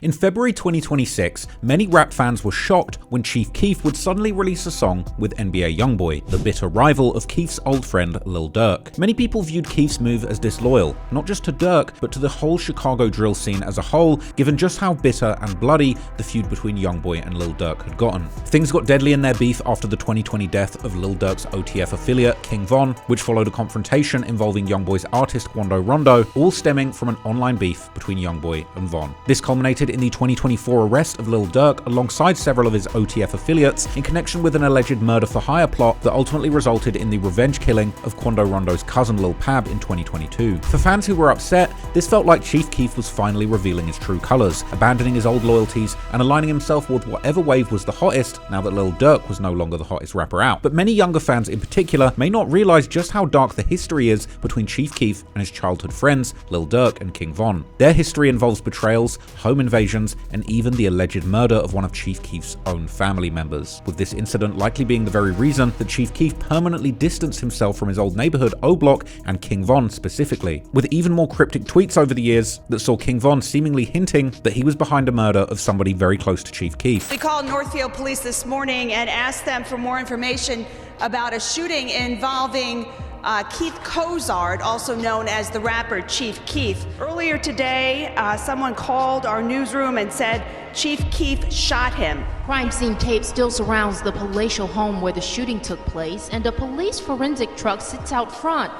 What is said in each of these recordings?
In February 2026, many rap fans were shocked when Chief Keef would suddenly release a song with NBA Youngboy, the bitter rival of Keef's old friend Lil Durk. Many people viewed Keef's move as disloyal, not just to Durk, but to the whole Chicago drill scene as a whole, given just how bitter and bloody the feud between Youngboy and Lil Durk had gotten. Things got deadly in their beef after the 2020 death of Lil Durk's OTF affiliate, King Von, which followed a confrontation involving Youngboy's artist Quando Rondo, all stemming from an online beef between Youngboy and Von. This culminated in the 2024 arrest of Lil Durk alongside several of his OTF affiliates in connection with an alleged murder-for-hire plot that ultimately resulted in the revenge killing of Quando Rondo's cousin Lil Pab in 2022. For fans who were upset, this felt like Chief Keef was finally revealing his true colors, abandoning his old loyalties and aligning himself with whatever wave was the hottest now that Lil Durk was no longer the hottest rapper out. But many younger fans in particular may not realize just how dark the history is between Chief Keef and his childhood friends Lil Durk and King Von. Their history involves betrayals, home invasions, and even the alleged murder of one of Chief Keef's own family members, with this incident likely being the very reason that Chief Keef permanently distanced himself from his old neighborhood O Block and King Von specifically, with even more cryptic tweets over the years that saw King Von seemingly hinting that he was behind a murder of somebody very close to Chief Keef. We called Northfield Police this morning and asked them for more information about a shooting involving Keith Cozart, also known as the rapper Chief Keef. Earlier today, someone called our newsroom and said Chief Keef shot him. Crime scene tape still surrounds the palatial home where the shooting took place, and a police forensic truck sits out front.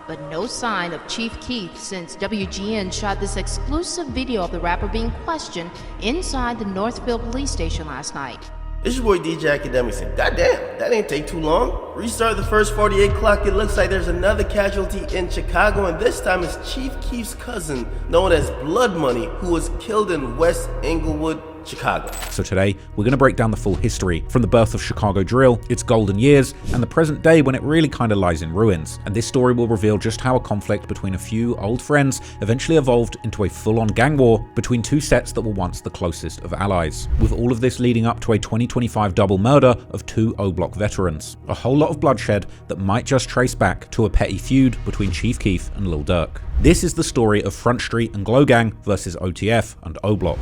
But no sign of Chief Keef since WGN shot this exclusive video of the rapper being questioned inside the Northfield police station last night. It's your boy DJ Academic saying, goddamn, that ain't take too long. Restart the first 48 clock, it looks like there's another casualty in Chicago, and this time it's Chief Keef's cousin, known as Blood Money, who was killed in West Englewood, Chicago. So today, we're going to break down the full history, from the birth of Chicago drill, its golden years, and the present day when it really kind of lies in ruins. And this story will reveal just how a conflict between a few old friends eventually evolved into a full-on gang war between two sets that were once the closest of allies, with all of this leading up to a 2025 double murder of two O Block veterans. A whole lot of bloodshed that might just trace back to a petty feud between Chief Keef and Lil Durk. This is the story of Frontstreet and Glow Gang versus OTF and O Block.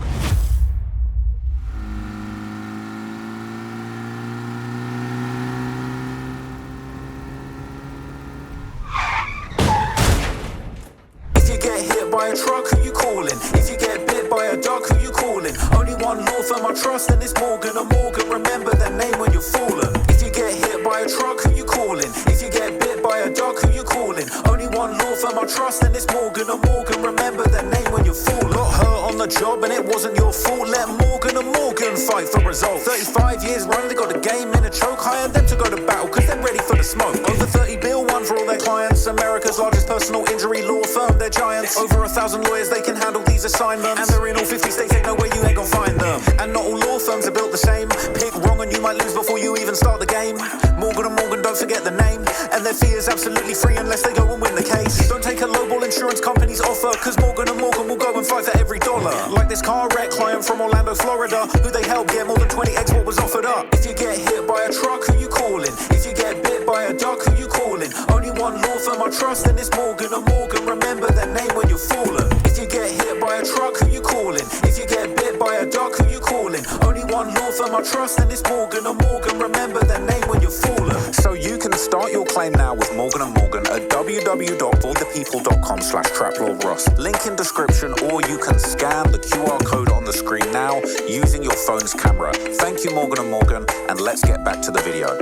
Truck, who you calling? If you get bit by a dog, who you calling? Only one law firm I trust, and it's Morgan & Morgan. Remember that name when you're falling. If you get hit by a truck, who you calling? If you get bit by a dog, who you calling? Only one law firm I trust, and it's Morgan & Morgan. Remember that name when you're falling. Got hurt on the job, and it wasn't your fault. Let Morgan & Morgan fight for results. 35 years running, they got the game in a choke. Hire them to go to battle, cause they're ready for the smoke. Over 30 bill, one for all their clients. America's largest personal injury law firm, they're giants. Over 1,000 lawyers, they can handle these assignments. And they're in all 50 states, ain't no way you ain't gonna find them. And not all law firms are built the same. Pick wrong and you might lose before you even start the game. Morgan & Morgan, don't forget the name. And their fee is absolutely free unless they go and win the case. Don't take a lowball insurance company's offer, cause Morgan & Morgan will go and fight for every dollar. Like this car wreck client from Orlando, Florida, who they helped get more than 20x what was offered up. If you get hit by a truck, who you calling? If you get bit by a dog, who you calling? Only one law firm I trust, and it's Morgan & Morgan. Remember that name when you're falling. If you get hit by a truck, who you calling? If you get bit by a dog, who you calling? Only one law firm I trust, and it's Morgan & Morgan. Remember that name when you're falling. So you can start your claim now with Morgan & Morgan at www.forthepeople.com/traplawross. Link in description, or you can scan the QR code on the screen now using your phone's camera. Thank you, Morgan & Morgan, and let's get back to the video.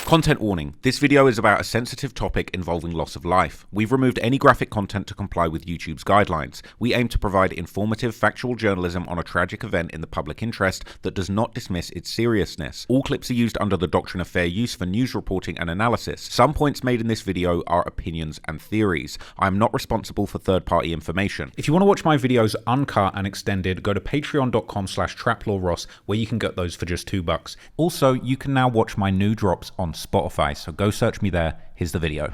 Content warning. This video is about a sensitive topic involving loss of life. We've removed any graphic content to comply with YouTube's guidelines. We aim to provide informative, factual journalism on a tragic event in the public interest that does not dismiss its seriousness. All clips are used under the doctrine of fair use for news reporting and analysis. Some points made in this video are opinions and theories. I am not responsible for third-party information. If you want to watch my videos uncut and extended, go to patreon.com/traplawross, where you can get those for just $2. Also, you can now watch my new drops on Spotify, so go search me there. Here's the video.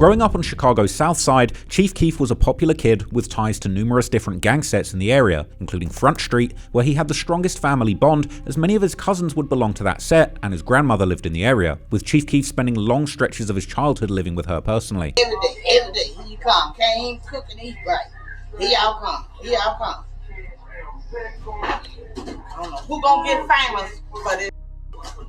Growing up on Chicago's South Side, Chief Keef was a popular kid with ties to numerous different gang sets in the area, including Frontstreet, where he had the strongest family bond, as many of his cousins would belong to that set and his grandmother lived in the area, with Chief Keef spending long stretches of his childhood living with her personally. Every day, here you come. Can't even cook and eat right. Here y'all come. Here y'all come. I don't know who gonna get famous for this.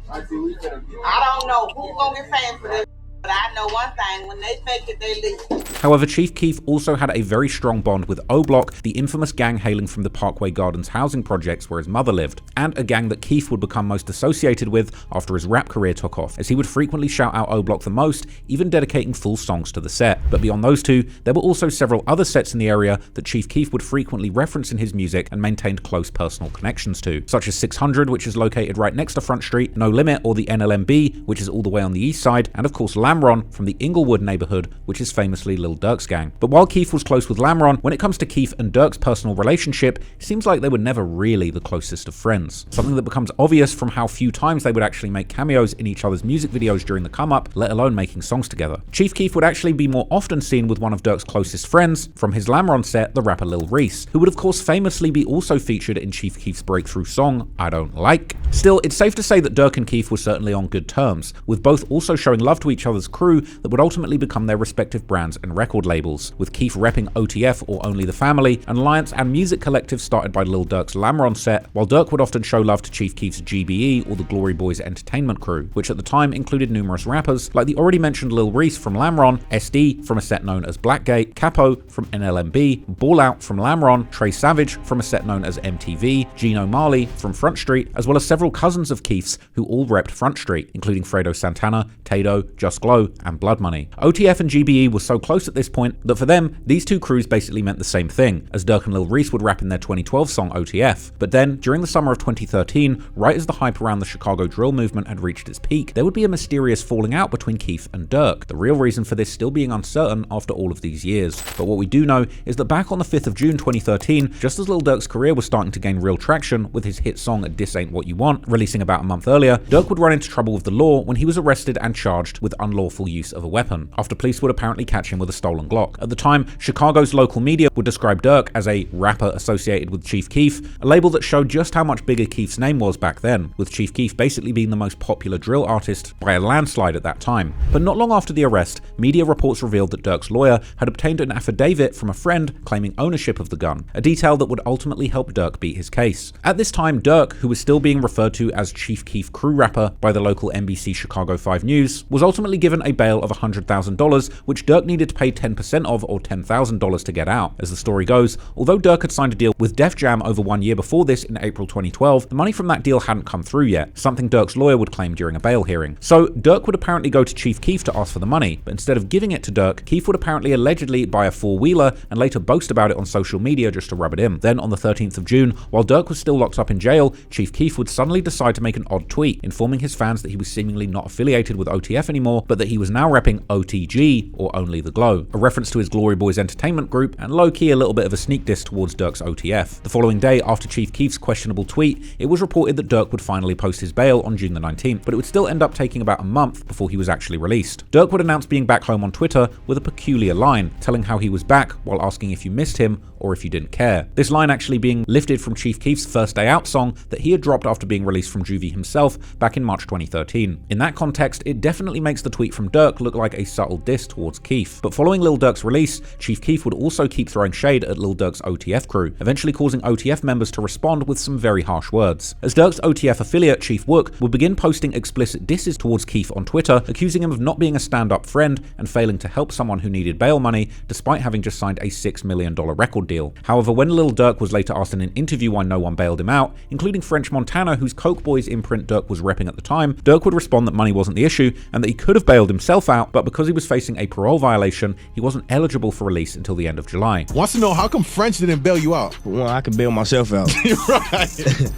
I don't know who gonna get famous for this. But I know one thing, when they make it, they leave. However, Chief Keef also had a very strong bond with O-Block, the infamous gang hailing from the Parkway Gardens housing projects where his mother lived, and a gang that Keef would become most associated with after his rap career took off, as he would frequently shout out O-Block the most, even dedicating full songs to the set. But beyond those two, there were also several other sets in the area that Chief Keef would frequently reference in his music and maintained close personal connections to, such as 600, which is located right next to Frontstreet, No Limit, or the NLMB, which is all the way on the east side, and of course Lamron from the Inglewood neighborhood, which is famously Lil Durk's gang. But while Keef was close with Lamron, when it comes to Keef and Durk's personal relationship, it seems like they were never really the closest of friends. Something that becomes obvious from how few times they would actually make cameos in each other's music videos during the come-up, let alone making songs together. Chief Keef would actually be more often seen with one of Durk's closest friends from his Lamron set, the rapper Lil Reese, who would of course famously be also featured in Chief Keef's breakthrough song, I Don't Like. Still, it's safe to say that Durk and Keef were certainly on good terms, with both also showing love to each other's crew that would ultimately become their respective brands and record labels, with Keef repping OTF or Only the Family, an alliance and music collective started by Lil Durk's Lamron set, while Durk would often show love to Chief Keef's GBE or the Glory Boys Entertainment crew, which at the time included numerous rappers like the already mentioned Lil Reese from Lamron, SD from a set known as Blackgate, Capo from NLMB, Ball Out from Lamron, Trey Savage from a set known as MTV, Gino Marley from Frontstreet, as well as several cousins of Keef's who all repped Frontstreet, including Fredo Santana, Tado, Just Glow, and Bloodmoney. OTF and GBE were so close at this point that for them, these two crews basically meant the same thing, as Durk and Lil Reese would rap in their 2012 song OTF. But then, during the summer of 2013, right as the hype around the Chicago drill movement had reached its peak, there would be a mysterious falling out between Keef and Durk, the real reason for this still being uncertain after all of these years. But what we do know is that back on the 5th of June 2013, just as Lil Durk's career was starting to gain real traction with his hit song This Ain't What You Want, releasing about a month earlier, Durk would run into trouble with the law when he was arrested and charged with unlawful use of a weapon, after police would apparently catch him with a stolen Glock. At the time, Chicago's local media would describe Durk as a rapper associated with Chief Keef, a label that showed just how much bigger Keef's name was back then, with Chief Keef basically being the most popular drill artist by a landslide at that time. But not long after the arrest, media reports revealed that Durk's lawyer had obtained an affidavit from a friend claiming ownership of the gun, a detail that would ultimately help Durk beat his case. At this time, Durk, who was still being referred to as Chief Keef crew rapper by the local NBC Chicago 5 News, was ultimately given a bail of $100,000, which Durk needed to pay 10% of, or $10,000 to get out. As the story goes, although Durk had signed a deal with Def Jam over 1 year before this in April 2012, the money from that deal hadn't come through yet, something Durk's lawyer would claim during a bail hearing. So Durk would apparently go to Chief Keef to ask for the money, but instead of giving it to Durk, Keef would apparently allegedly buy a four-wheeler and later boast about it on social media just to rub it in. Then on the 13th of June, while Durk was still locked up in jail, Chief Keef would suddenly decide to make an odd tweet, informing his fans that he was seemingly not affiliated with OTF anymore, but that he was now repping OTG, or Only the Glow, a reference to his Glory Boys Entertainment group, and low-key a little bit of a sneak diss towards Durk's OTF. The following day, after Chief Keef's questionable tweet, it was reported that Durk would finally post his bail on June the 19th, but it would still end up taking about a month before he was actually released. Durk would announce being back home on Twitter with a peculiar line, telling how he was back while asking if you missed him or if you didn't care. This line actually being lifted from Chief Keef's First Day Out song that he had dropped after being released from juvie himself back in March 2013. In that context, it definitely makes the tweet from Durk look like a subtle diss towards Keef. But following Lil Durk's release, Chief Keef would also keep throwing shade at Lil Durk's OTF crew, eventually causing OTF members to respond with some very harsh words. As Durk's OTF affiliate, Chief Wook, would begin posting explicit disses towards Keef on Twitter, accusing him of not being a stand-up friend and failing to help someone who needed bail money, despite having just signed a $6 million record deal. However, when Lil Durk was later asked in an interview why no one bailed him out, including French Montana, whose Coke Boys imprint Durk was repping at the time, Durk would respond that money wasn't the issue and that he could have bailed himself out, but because he was facing a parole violation, he wasn't eligible for release until the end of July. Wants to know, how come French didn't bail you out? Well, I can bail myself out. Right.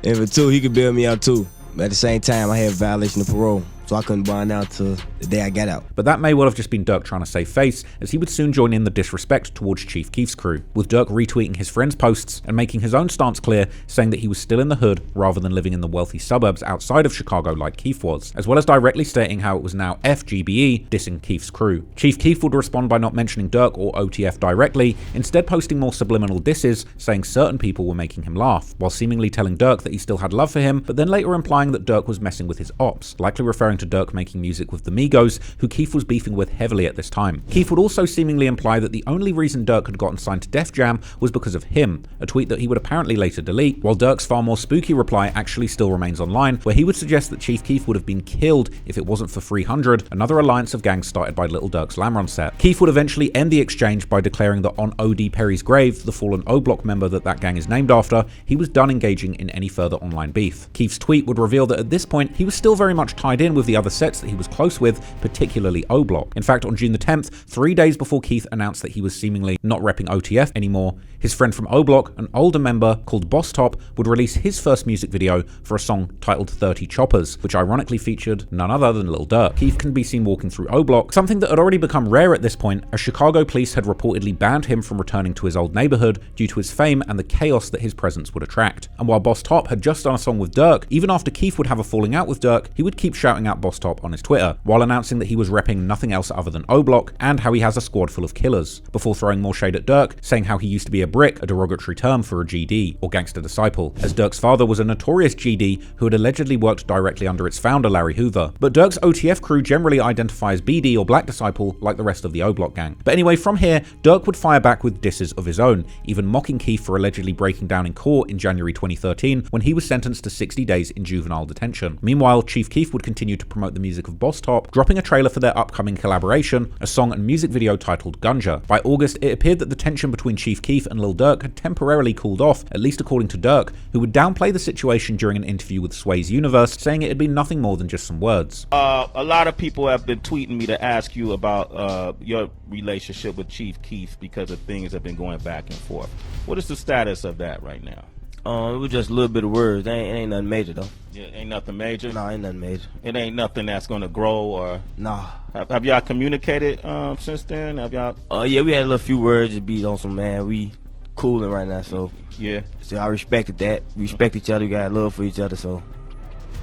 And for two, he could bail me out too. But at the same time, I had a violation of parole. so I couldn't bond out till the day I got out. But that may well have just been Durk trying to save face, as he would soon join in the disrespect towards Chief Keef's crew, with Durk retweeting his friends' posts and making his own stance clear, saying that he was still in the hood rather than living in the wealthy suburbs outside of Chicago like Keef was, as well as directly stating how it was now FGBE dissing Keef's crew. Chief Keef would respond by not mentioning Durk or OTF directly, instead posting more subliminal disses, saying certain people were making him laugh, while seemingly telling Durk that he still had love for him, but then later implying that Durk was messing with his ops, likely referring to Durk making music with the Migos, who Keef was beefing with heavily at this time. Keef would also seemingly imply that the only reason Durk had gotten signed to Def Jam was because of him, a tweet that he would apparently later delete, while Durk's far more spooky reply actually still remains online, where he would suggest that Chief Keef would have been killed if it wasn't for 300, another alliance of gangs started by Lil Durk's Lamron set. Keef would eventually end the exchange by declaring that on O.D. Perry's grave, the fallen O-Block member that gang is named after, he was done engaging in any further online beef. Keef's tweet would reveal that at this point, he was still very much tied in with the other sets that he was close with, particularly O-Block. In fact, on June the 10th, 3 days before Keef announced that he was seemingly not repping OTF anymore, his friend from O-Block, an older member called Boss Top, would release his first music video for a song titled 30 Choppers, which ironically featured none other than Lil Durk. Keef can be seen walking through O-Block, something that had already become rare at this point, as Chicago police had reportedly banned him from returning to his old neighborhood due to his fame and the chaos that his presence would attract. And while Boss Top had just done a song with Durk, even after Keef would have a falling out with Durk, he would keep shouting out Boss Top on his Twitter, while announcing that he was repping nothing else other than O-Block and how he has a squad full of killers, before throwing more shade at Durk, saying how he used to be a brick, a derogatory term for a GD, or gangster disciple, as Durk's father was a notorious GD who had allegedly worked directly under its founder Larry Hoover. But Durk's OTF crew generally identify as BD or Black Disciple like the rest of the O-Block gang. But anyway, from here, Durk would fire back with disses of his own, even mocking Keef for allegedly breaking down in court in January 2013 when he was sentenced to 60 days in juvenile detention. Meanwhile, Chief Keef would continue to promote the music of Boss Top, dropping a trailer for their upcoming collaboration, a song and music video titled Gunja. By August, it appeared that the tension between Chief Keef and Lil Durk had temporarily cooled off, at least according to Durk, who would downplay the situation during an interview with Sway's Universe, saying it had been nothing more than just some words. A lot of people have been tweeting me to ask you about your relationship with Chief Keef because of things that have been going back and forth. What is the status of that right now? It was just a little bit of words. It ain't nothing major though. Yeah, ain't nothing major? No, ain't nothing major. It ain't nothing that's gonna grow or... Nah. Have y'all communicated since then? Have y'all... Yeah, we had a little few words to be on some, man. We cooling right now, so... Yeah. So I respected that. We respect each other. We got love for each other, so...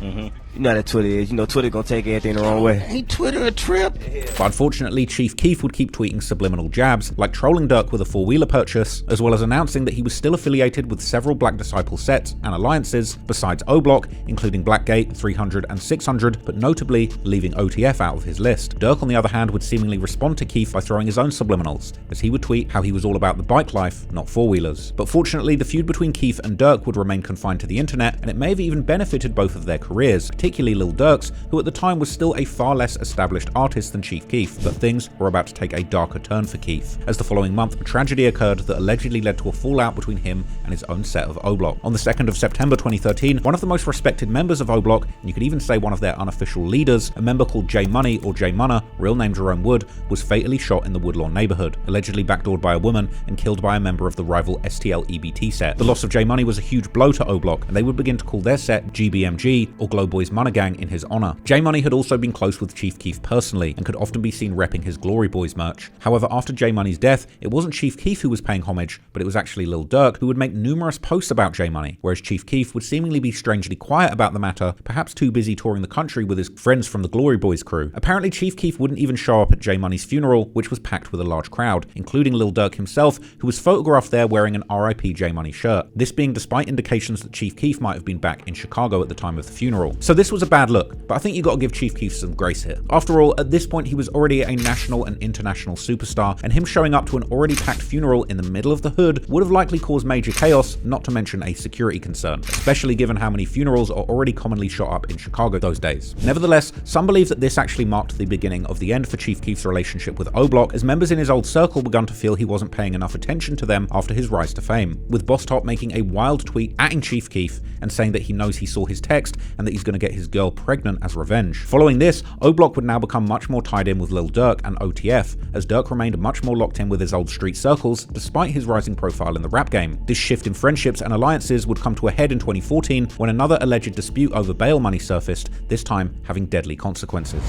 You know how that Twitter is. You know Twitter gonna take everything the wrong way. Ain't Twitter a trip? But unfortunately, Chief Keef would keep tweeting subliminal jabs, like trolling Durk with a four-wheeler purchase, as well as announcing that he was still affiliated with several Black Disciple sets and alliances besides O-Block, including Blackgate, 300 and 600, but notably leaving OTF out of his list. Durk, on the other hand, would seemingly respond to Keef by throwing his own subliminals, as he would tweet how he was all about the bike life, not four-wheelers. But fortunately, the feud between Keef and Durk would remain confined to the internet, and it may have even benefited both of their careers, particularly Lil Durk's, who at the time was still a far less established artist than Chief Keef. But things were about to take a darker turn for Keef, as the following month a tragedy occurred that allegedly led to a fallout between him and his own set of O-Block. On the 2nd of September 2013, one of the most respected members of O-Block, and you could even say one of their unofficial leaders, a member called J Money or J Munna, real name Jerome Wood, was fatally shot in the Woodlawn neighborhood, allegedly backdoored by a woman and killed by a member of the rival STL EBT set. The loss of J Money was a huge blow to O-Block, and they would begin to call their set GBMG, or Glowboy's Munna Gang, in his honor. J Money had also been close with Chief Keef personally, and could often be seen repping his Glory Boys merch. However, after J Money's death, it wasn't Chief Keef who was paying homage, but it was actually Lil Durk, who would make numerous posts about J Money, whereas Chief Keef would seemingly be strangely quiet about the matter, perhaps too busy touring the country with his friends from the Glory Boys crew. Apparently, Chief Keef wouldn't even show up at J Money's funeral, which was packed with a large crowd, including Lil Durk himself, who was photographed there wearing an RIP J Money shirt. This being despite indications that Chief Keef might have been back in Chicago at the time of the funeral. So this was a bad look, but I think you gotta give Chief Keef some grace here. After all, at this point he was already a national and international superstar, and him showing up to an already packed funeral in the middle of the hood would have likely caused major chaos, not to mention a security concern, especially given how many funerals are already commonly shot up in Chicago those days. Nevertheless, some believe that this actually marked the beginning of the end for Chief Keef's relationship with O-Block, as members in his old circle began to feel he wasn't paying enough attention to them after his rise to fame, with Boss Top making a wild tweet atting Chief Keef and saying that he knows he saw his text and that he's going to get his girl pregnant as revenge. Following this, O Block would now become much more tied in with Lil Durk and OTF, as Durk remained much more locked in with his old street circles despite his rising profile in the rap game. This shift in friendships and alliances would come to a head in 2014 when another alleged dispute over bail money surfaced, this time having deadly consequences.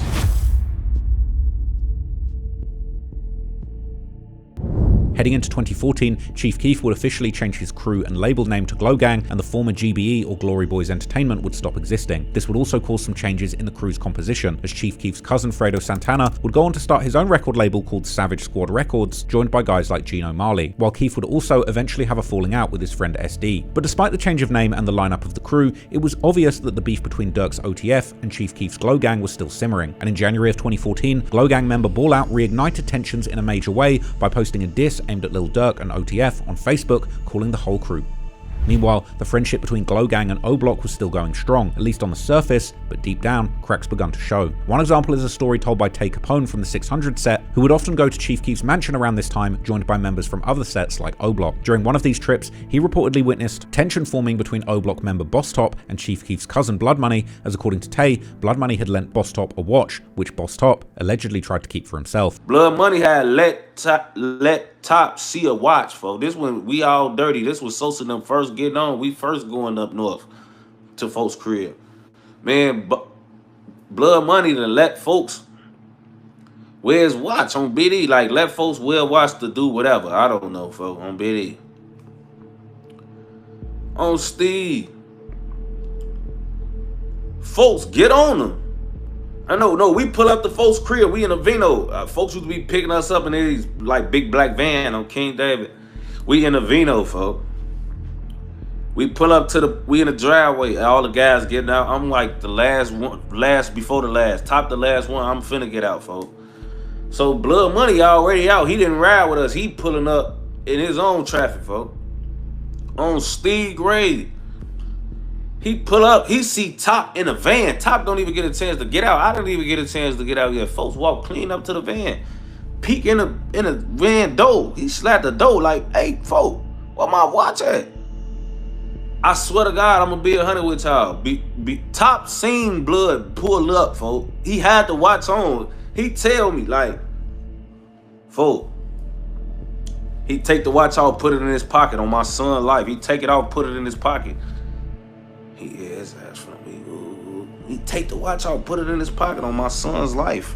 Heading into 2014, Chief Keef would officially change his crew and label name to Glow Gang, and the former GBE or Glory Boys Entertainment would stop existing. This would also cause some changes in the crew's composition, as Chief Keef's cousin Fredo Santana would go on to start his own record label called Savage Squad Records, joined by guys like Gino Marley, while Keef would also eventually have a falling out with his friend SD. But despite the change of name and the lineup of the crew, it was obvious that the beef between Durk's OTF and Chief Keef's Glow Gang was still simmering, and in January of 2014, Glow Gang member Ball Out reignited tensions in a major way by posting a diss aimed at Lil Durk and OTF on Facebook, calling the whole crew. Meanwhile, the friendship between Glow Gang and O Block was still going strong, at least on the surface, but deep down, cracks begun to show. One example is a story told by Tay Capone from the 600 set, who would often go to Chief Keef's mansion around this time, joined by members from other sets like O Block. During one of these trips, he reportedly witnessed tension forming between O Block member Boss Top and Chief Keef's cousin Bloodmoney, as according to Tay, Bloodmoney had lent Boss Top a watch, which Boss Top allegedly tried to keep for himself. Bloodmoney had let Top see a watch, folks. This when we all dirty. This was Sosa and them first getting on. We first going up north to folks' crib. Man, Bloodmoney to let folks wear his watch on BD. Like, let folks wear a watch to do whatever. I don't know, folks, on BD. On Steve. Folks, get on them. I know, no, we pull up the folks' crib. We in a Vino. Folks used to be picking us up in these like big black van on King David. We in a Vino, folks. We pull up to we in the driveway. All the guys getting out. I'm like the last one, before the last, top the last one. I'm finna get out, folks. So Bloodmoney already out. He didn't ride with us. He pulling up in his own traffic, folks. On Steve Gray. He pull up, he see Top in a van. Top don't even get a chance to get out. I didn't even get a chance to get out yet. Folks walk clean up to the van. Peek in a van door. He slapped the door like, hey, folks, where my watch at? I swear to God, I'm gonna be 100 with y'all. Top seen Blood pull up, folks. He had the watch on. He tell me, like, folks, he take the watch off, put it in his pocket on my son's life. He take it off, put it in his pocket. He is ass from me. Ooh. He take the watch out, put it in his pocket on my son's life.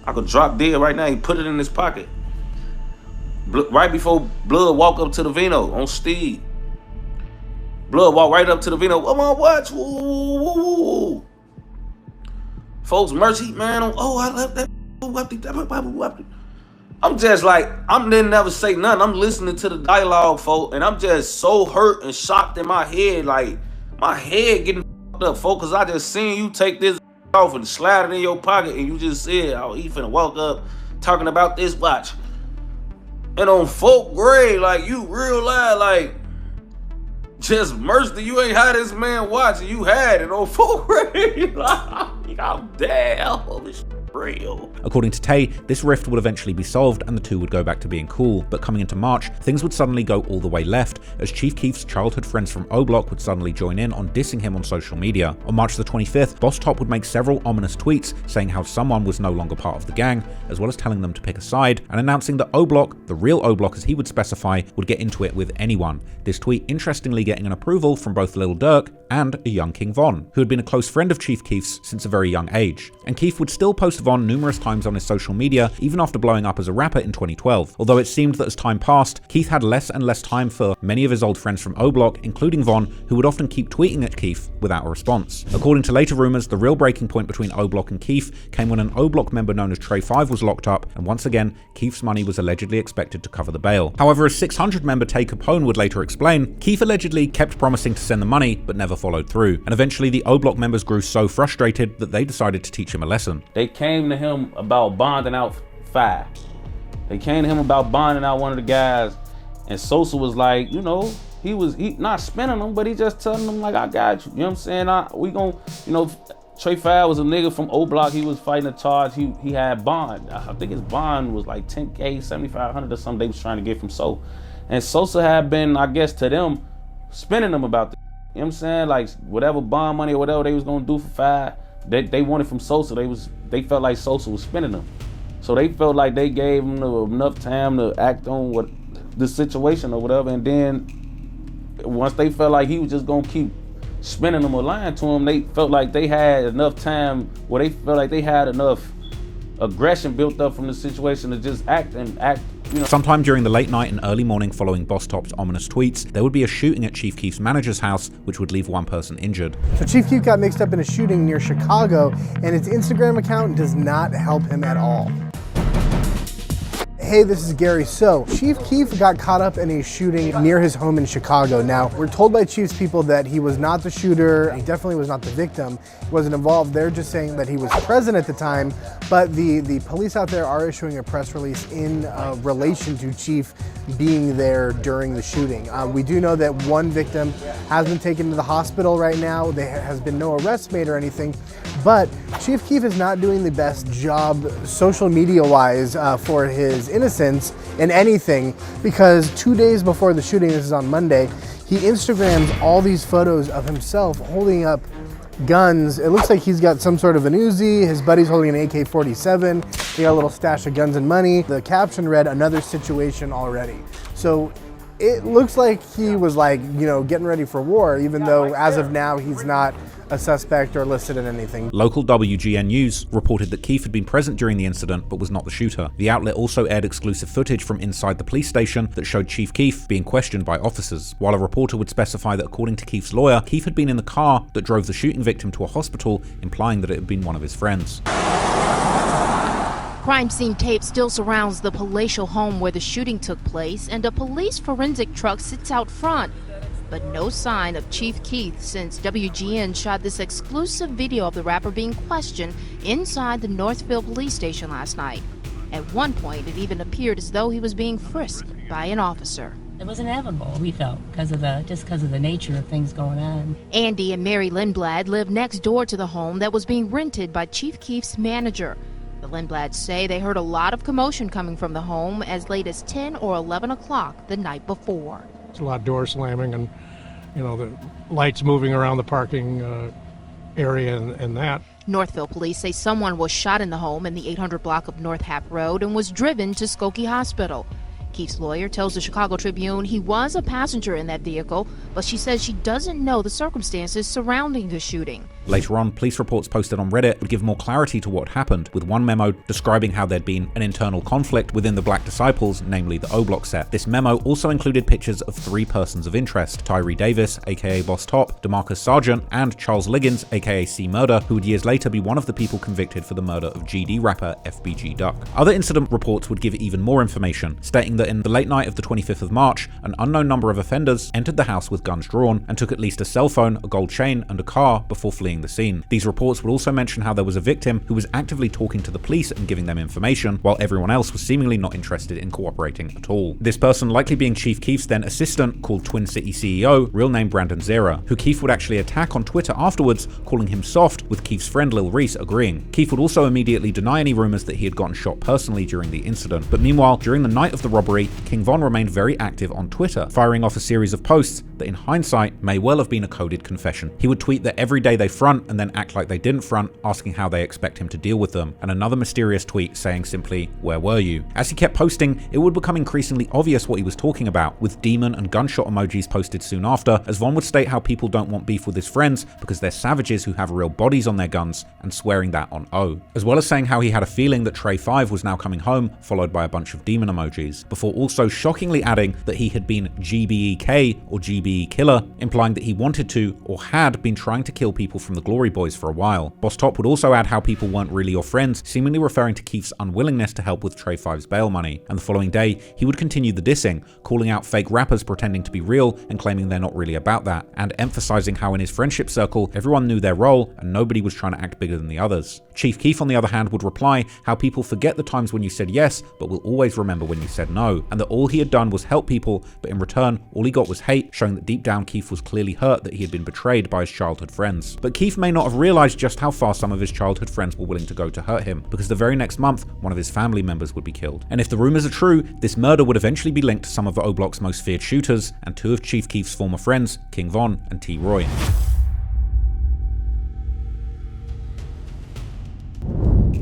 I could drop dead right now. He put it in his pocket. Right before Blood walk up to the Vino on Steve. Blood walk right up to the Vino. What my watch? Ooh. Folks, mercy, man. Oh, I left that. I'm just like, I didn't never say nothing. I'm listening to the dialogue, folks, and I'm just so hurt and shocked in my head, like, my head getting fucked up, folks, because I just seen you take this off and slide it in your pocket, and you just said, oh, he finna walk up talking about this watch. And on folk grade, like, you real live, like, just mercy, you ain't had this man watch, and you had it on folk grade. Like, I'm damn, holy shit. Real. According to Tay, this rift would eventually be solved and the two would go back to being cool, but coming into March, things would suddenly go all the way left, as Chief Keef's childhood friends from O Block would suddenly join in on dissing him on social media. On March the 25th, Boss Top would make several ominous tweets saying how someone was no longer part of the gang, as well as telling them to pick a side, and announcing that O Block, the real O Block as he would specify, would get into it with anyone. This tweet interestingly getting an approval from both Lil Durk and a young King Von, who had been a close friend of Chief Keef's since a very young age. And Keef would still post Von numerous times on his social media, even after blowing up as a rapper in 2012. Although it seemed that as time passed, Keef had less and less time for many of his old friends from O Block, including Von, who would often keep tweeting at Keef without a response. According to later rumors, the real breaking point between O Block and Keef came when an O Block member known as Trey 5 was locked up, and once again, Keef's money was allegedly expected to cover the bail. However, as 600 member Tay Capone would later explain, Keef allegedly kept promising to send the money, but never followed through, and eventually the O Block members grew so frustrated that they decided to teach him a lesson. They came to him about bonding out 5. They came to him about bonding out one of the guys, and Sosa was like, you know, he not spending them, but he just telling them like, I got you. You know what I'm saying? We gon', you know, Trey 5 was a nigga from O Block. He was fighting a charge. He had bond. I think his bond was like 10K, 7,500 or something they was trying to get from So. And Sosa had been, I guess, to them, spending them about the, you know what I'm saying? Like whatever bond money or whatever they was gonna do for 5, they wanted from Sosa. They felt like Sosa was spinning them. So they felt like they gave him enough time to act on what the situation or whatever, and then once they felt like he was just gonna keep spinning them or lying to him, they felt like they had enough time, or they felt like they had enough aggression built up from the situation to just act. You know. Sometime during the late night and early morning following Boss Top's ominous tweets, there would be a shooting at Chief Keef's manager's house, which would leave one person injured. So Chief Keef got mixed up in a shooting near Chicago, and his Instagram account does not help him at all. Hey, this is Gary. So, Chief Keef got caught up in a shooting near his home in Chicago. Now, we're told by Chief's people that he was not the shooter. He definitely was not the victim. He wasn't involved. They're just saying that he was present at the time. But the police out there are issuing a press release in relation to Chief being there during the shooting. We do know that one victim has been taken to the hospital right now. There has been no arrest made or anything. But Chief Keef is not doing the best job social media-wise for his innocence in anything, because 2 days before the shooting, this is on Monday, he Instagrams all these photos of himself holding up guns. It looks like he's got some sort of an Uzi. His buddy's holding an AK-47. He got a little stash of guns and money. The caption read, "Another situation already." So it looks like he was like, you know, getting ready for war, even though as of now he's not a suspect or listed in anything. Local WGN News reported that Keef had been present during the incident but was not the shooter. The outlet also aired exclusive footage from inside the police station that showed Chief Keef being questioned by officers, while a reporter would specify that according to Keef's lawyer, Keef had been in the car that drove the shooting victim to a hospital, implying that it had been one of his friends. Crime scene tape still surrounds the palatial home where the shooting took place, and a police forensic truck sits out front. But no sign of Chief Keef since WGN shot this exclusive video of the rapper being questioned inside the Northfield police station last night. At one point, it even appeared as though he was being frisked by an officer. It was inevitable, we felt, because of the nature of things going on. Andy and Mary Lindblad live next door to the home that was being rented by Chief Keef's manager. The Lindblads say they heard a lot of commotion coming from the home as late as 10 or 11 o'clock the night before. It's a lot of door slamming and, you know, the lights moving around the parking area and that. Northville police say someone was shot in the home in the 800 block of North Hap Road and was driven to Skokie Hospital. Keef's lawyer tells the Chicago Tribune he was a passenger in that vehicle, but she says she doesn't know the circumstances surrounding the shooting. Later on, police reports posted on Reddit would give more clarity to what happened, with one memo describing how there'd been an internal conflict within the Black Disciples, namely the O-Block set. This memo also included pictures of 3 persons of interest: Tyree Davis, aka Boss Top, DeMarcus Sargent, and Charles Liggins, aka C Murder, who would years later be one of the people convicted for the murder of GD rapper FBG Duck. Other incident reports would give even more information, stating that in the late night of the 25th of March, an unknown number of offenders entered the house with guns drawn and took at least a cell phone, a gold chain, and a car before fleeing the scene. These reports would also mention how there was a victim who was actively talking to the police and giving them information, while everyone else was seemingly not interested in cooperating at all. This person likely being Chief Keef's then assistant, called Twin City CEO, real name Brandon Zera, who Keef would actually attack on Twitter afterwards, calling him soft, with Keef's friend Lil Reese agreeing. Keef would also immediately deny any rumors that he had gotten shot personally during the incident. But meanwhile, during the night of the robbery, King Von remained very active on Twitter, firing off a series of posts that in hindsight may well have been a coded confession. He would tweet that every day they front and then act like they didn't front, asking how they expect him to deal with them, and another mysterious tweet saying simply, "Where were you?" As he kept posting, it would become increasingly obvious what he was talking about, with demon and gunshot emojis posted soon after, as Von would state how people don't want beef with his friends because they're savages who have real bodies on their guns, and swearing that on O, as well as saying how he had a feeling that Trey 5 was now coming home, followed by a bunch of demon emojis, before also shockingly adding that he had been GBEK or GBE Killer, implying that he wanted to or had been trying to kill people from the Glory Boys for a while. Boss Top would also add how people weren't really your friends, seemingly referring to Keef's unwillingness to help with Trey 5's bail money, and the following day he would continue the dissing, calling out fake rappers pretending to be real and claiming they're not really about that, and emphasizing how in his friendship circle everyone knew their role and nobody was trying to act bigger than the others. Chief Keef on the other hand would reply how people forget the times when you said yes but will always remember when you said no, and that all he had done was help people, but in return all he got was hate, showing that deep down Keef was clearly hurt that he had been betrayed by his childhood friends. But Keef may not have realized just how far some of his childhood friends were willing to go to hurt him, because the very next month one of his family members would be killed. And if the rumors are true, this murder would eventually be linked to some of O-Block's most feared shooters and 2 of Chief Keef's former friends, King Von and T. Roy.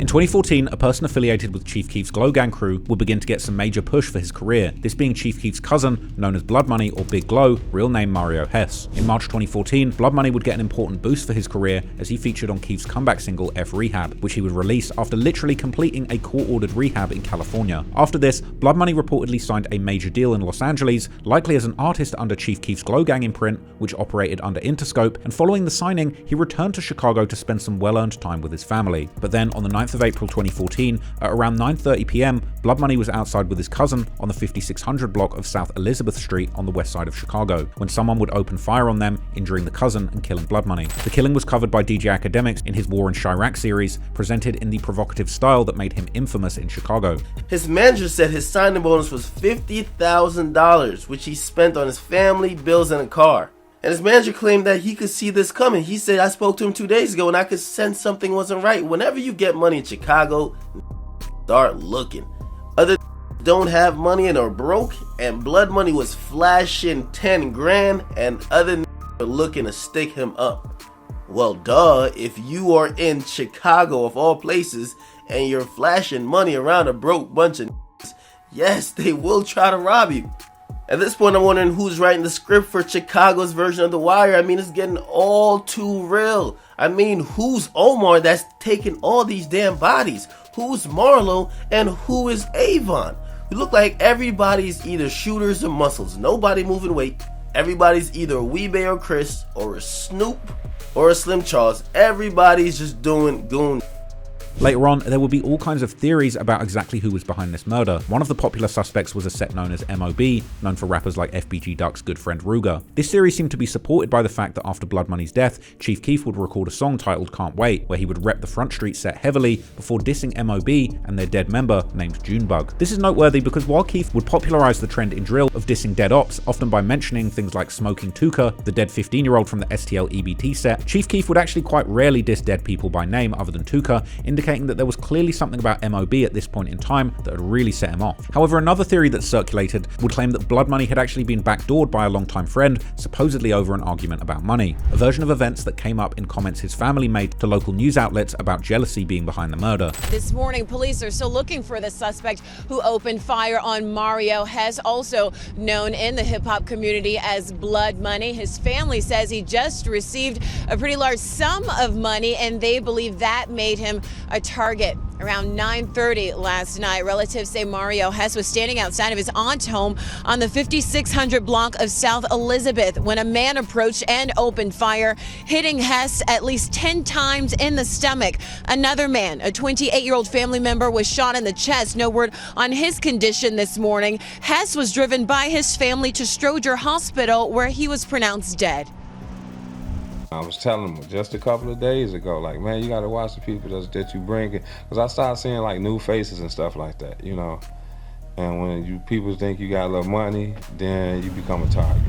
In 2014, a person affiliated with Chief Keef's Glow Gang crew would begin to get some major push for his career, this being Chief Keef's cousin, known as Blood Money or Big Glow, real name Mario Hess. In March 2014, Blood Money would get an important boost for his career as he featured on Keef's comeback single F Rehab, which he would release after literally completing a court-ordered rehab in California. After this, Blood Money reportedly signed a major deal in Los Angeles, likely as an artist under Chief Keef's Glow Gang imprint, which operated under Interscope, and following the signing, he returned to Chicago to spend some well-earned time with his family. But then, on the 9th of April 2014, at around 9:30 p.m, Blood Money was outside with his cousin on the 5600 block of South Elizabeth Street on the west side of Chicago, when someone would open fire on them, injuring the cousin and killing Blood Money. The killing was covered by DJ Academics in his War in Chirac series, presented in the provocative style that made him infamous in Chicago. His manager said his signing bonus was $50,000, which he spent on his family, bills, and a car. And his manager claimed that he could see this coming. He said, I spoke to him 2 days ago and I could sense something wasn't right. Whenever you get money in Chicago, start looking. Other don't have money and are broke, and Blood Money was flashing 10 grand and other are looking to stick him up. Well, duh, if you are in Chicago of all places and you're flashing money around a broke bunch of yes, they will try to rob you. At this point, I'm wondering who's writing the script for Chicago's version of The Wire. I mean, it's getting all too real. I mean, who's Omar that's taking all these damn bodies? Who's Marlo and who is Avon? You look like everybody's either shooters or muscles. Nobody moving weight. Everybody's either a Weebay or Chris or a Snoop or a Slim Charles. Everybody's just doing goon. Later on, there would be all kinds of theories about exactly who was behind this murder. One of the popular suspects was a set known as MOB, known for rappers like FBG Duck's good friend Ruger. This theory seemed to be supported by the fact that after Blood Money's death, Chief Keef would record a song titled Can't Wait, where he would rep the Frontstreet set heavily before dissing MOB and their dead member named Junebug. This is noteworthy because while Keef would popularize the trend in drill of dissing dead ops, often by mentioning things like Smoking Tuka, the dead 15-year-old from the STL EBT set, Chief Keef would actually quite rarely diss dead people by name other than Tuka, indicating that there was clearly something about MOB at this point in time that had really set him off. However, another theory that circulated would claim that Blood Money had actually been backdoored by a longtime friend, supposedly over an argument about money, a version of events that came up in comments his family made to local news outlets about jealousy being behind the murder. This morning, police are still looking for the suspect who opened fire on Mario Hess, also known in the hip-hop community as Blood Money. His family says he just received a pretty large sum of money, and they believe that made him a target. Around 9:30 last night, relatives say Mario Hess was standing outside of his aunt's home on the 5600 block of South Elizabeth when a man approached and opened fire, hitting Hess at least 10 times in the stomach. Another man, a 28-year-old family member, was shot in the chest. No word on his condition this morning. Hess was driven by his family to Stroger Hospital, where he was pronounced dead. I was telling them just a couple of days ago, like, man, you got to watch the people that you bring in. Because I started seeing, like, new faces and stuff like that, you know. And when people think you got a little money, then you become a target.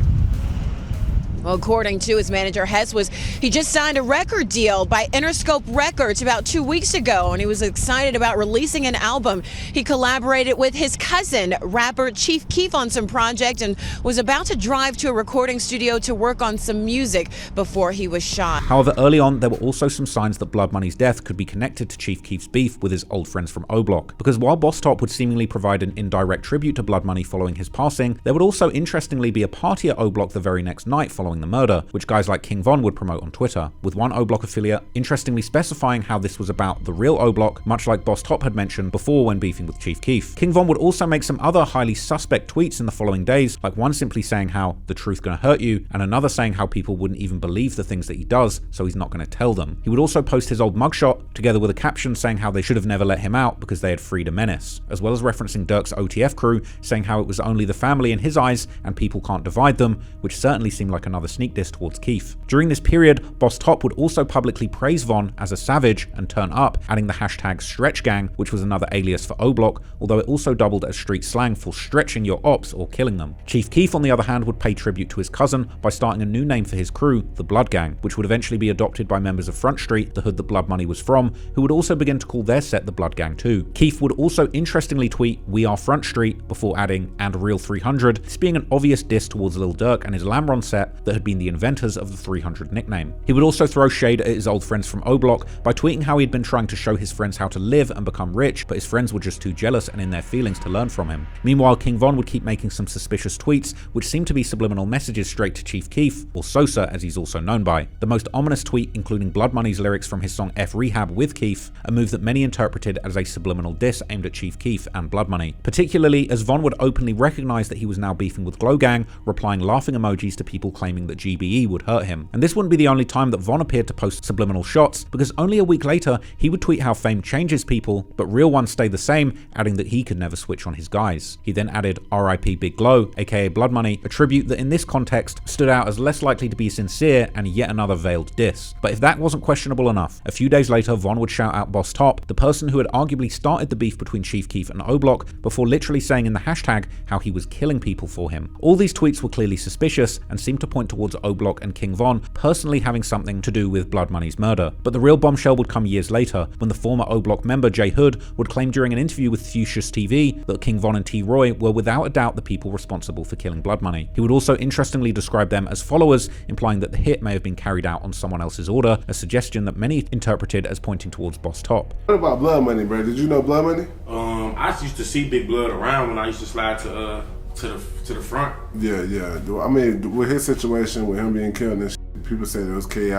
Well, according to his manager, Hess he just signed a record deal by Interscope Records about 2 weeks ago, and he was excited about releasing an album. He collaborated with his cousin, rapper Chief Keef, on some project and was about to drive to a recording studio to work on some music before he was shot. However, early on, there were also some signs that Blood Money's death could be connected to Chief Keef's beef with his old friends from O-Block. Because while Boss Top would seemingly provide an indirect tribute to Blood Money following his passing, there would also interestingly be a party at O-Block the very next night following the murder, which guys like King Von would promote on Twitter, with one O-Block affiliate interestingly specifying how this was about the real O-Block, much like Boss Top had mentioned before when beefing with Chief Keef. King Von would also make some other highly suspect tweets in the following days, like one simply saying how the truth gonna hurt you, and another saying how people wouldn't even believe the things that he does, so he's not gonna tell them. He would also post his old mugshot, together with a caption saying how they should have never let him out because they had freed a menace, as well as referencing Durk's OTF crew, saying how it was only the family in his eyes and people can't divide them, which certainly seemed like another sneak diss towards Keef. During this period, Boss Top would also publicly praise Von as a savage and turn up, adding the hashtag Stretch Gang, which was another alias for O-Block, although it also doubled as street slang for stretching your ops or killing them. Chief Keef, on the other hand, would pay tribute to his cousin by starting a new name for his crew, the Blood Gang, which would eventually be adopted by members of Frontstreet, the hood that Blood Money was from, who would also begin to call their set the Blood Gang too. Keef would also interestingly tweet "We are Frontstreet" before adding "and Real 300, this being an obvious diss towards Lil Durk and his Lamron set that that had been the inventors of the 300 nickname. He would also throw shade at his old friends from O Block by tweeting how he'd been trying to show his friends how to live and become rich, but his friends were just too jealous and in their feelings to learn from him. Meanwhile, King Von would keep making some suspicious tweets, which seemed to be subliminal messages straight to Chief Keef, or Sosa as he's also known by. The most ominous tweet including Blood Money's lyrics from his song F Rehab with Keef, a move that many interpreted as a subliminal diss aimed at Chief Keef and Blood Money, particularly as Von would openly recognize that he was now beefing with Glow Gang, replying laughing emojis to people claiming that GBE would hurt him. And this wouldn't be the only time that Von appeared to post subliminal shots, because only a week later he would tweet how fame changes people, but real ones stay the same, adding that he could never switch on his guys. He then added RIP Big Glow, aka Blood Money, a tribute that in this context stood out as less likely to be sincere and yet another veiled diss. But if that wasn't questionable enough, a few days later Von would shout out Boss Top, the person who had arguably started the beef between Chief Keef and O Block, before literally saying in the hashtag how he was killing people for him. All these tweets were clearly suspicious and seemed to point towards O Block and King Von personally having something to do with Blood Money's murder. But the real bombshell would come years later, when the former O Block member J Hood would claim during an interview with Fuchsia's TV that King Von and T Roy were without a doubt the people responsible for killing Blood Money. He would also interestingly describe them as followers, implying that the hit may have been carried out on someone else's order, a suggestion that many interpreted as pointing towards Boss Top. What about Blood Money, bro? Did you know Blood Money? I used to see Big Blood around when I used to slide to the front. Yeah. I mean, with his situation, with him being killed and shit, people said it was KI.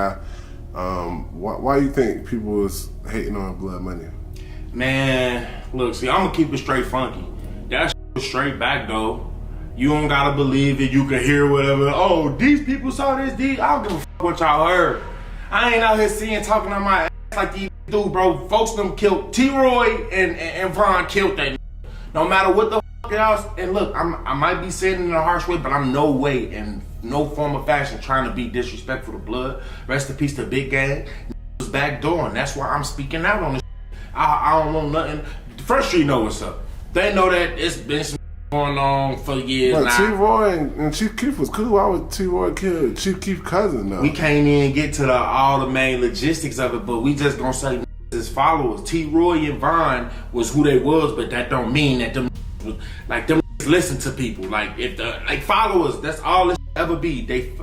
Why you think people was hating on Blood Money? Man, look, see, I'm gonna keep it straight funky. That shit was straight back though. You don't gotta believe it. You can hear whatever. Oh, these people saw this. I don't give a fuck what y'all heard. I ain't out here seeing talking on my ass like these dudes, bro. Folks them killed T-Roy and Von killed that. No matter what the fuck else. And look, I might be saying it in a harsh way, but I'm no way in no form of fashion trying to be disrespectful to Blood. Rest in peace to Big Gang. Was backdooring. That's why I'm speaking out on this. I don't know nothing. Frontstreet know what's up. They know that it's been some going on for years but now. T-Roy and Chief Keef was cool. Why would T-Roy kill Chief Keef's cousin though? We can't even get to all the main logistics of it, but we just gonna say his followers. T-Roy and Von was who they was, but that don't mean that them was, like them listen to people. Like if the followers, that's all it ever be. They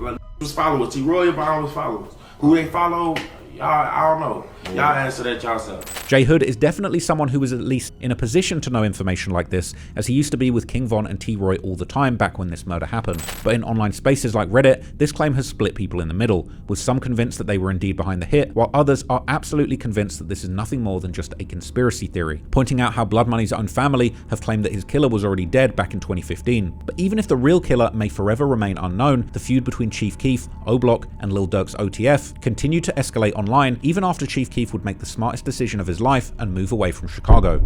was followers. T-Roy and Von was followers. Who they follow? I don't know. Y'all answer that yourself. J Hood is definitely someone who was at least in a position to know information like this, as he used to be with King Von and T-Roy all the time back when this murder happened. But in online spaces like Reddit, this claim has split people in the middle, with some convinced that they were indeed behind the hit, while others are absolutely convinced that this is nothing more than just a conspiracy theory, pointing out how Blood Money's own family have claimed that his killer was already dead back in 2015. But even if the real killer may forever remain unknown, the feud between Chief Keef, O Block, and Lil Durk's OTF continued to escalate online even after Chief Keef would make the smartest decision of his life and move away from Chicago.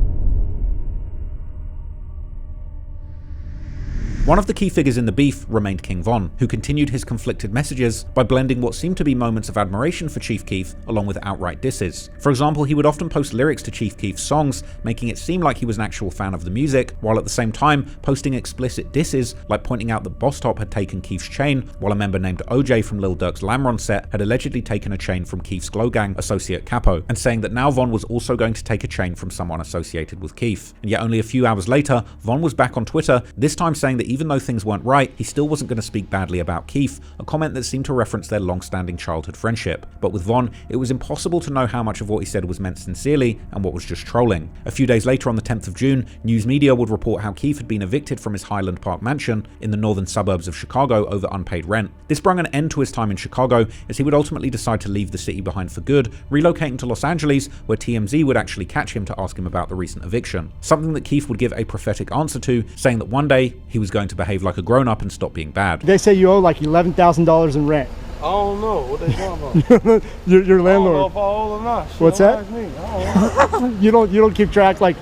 One of the key figures in the beef remained King Von, who continued his conflicted messages by blending what seemed to be moments of admiration for Chief Keef along with outright disses. For example, he would often post lyrics to Chief Keef's songs, making it seem like he was an actual fan of the music, while at the same time posting explicit disses, like pointing out that Boss Top had taken Keef's chain, while a member named OJ from Lil Durk's Lamron set had allegedly taken a chain from Keef's Glow Gang associate Capo, and saying that now Von was also going to take a chain from someone associated with Keef. And yet only a few hours later, Von was back on Twitter, this time saying that even though things weren't right, he still wasn't going to speak badly about Keef, a comment that seemed to reference their long-standing childhood friendship. But with Von, it was impossible to know how much of what he said was meant sincerely and what was just trolling. A few days later, on the 10th of June, news media would report how Keef had been evicted from his Highland Park mansion in the northern suburbs of Chicago over unpaid rent. This brought an end to his time in Chicago, as he would ultimately decide to leave the city behind for good, relocating to Los Angeles, where TMZ would actually catch him to ask him about the recent eviction. Something that Keef would give a prophetic answer to, saying that one day he was going to behave like a grown-up and stop being bad. They say you owe like $11,000 in rent. I don't know what they talking about. your landlord. I don't know if I owe or not. What's that? you don't keep track like.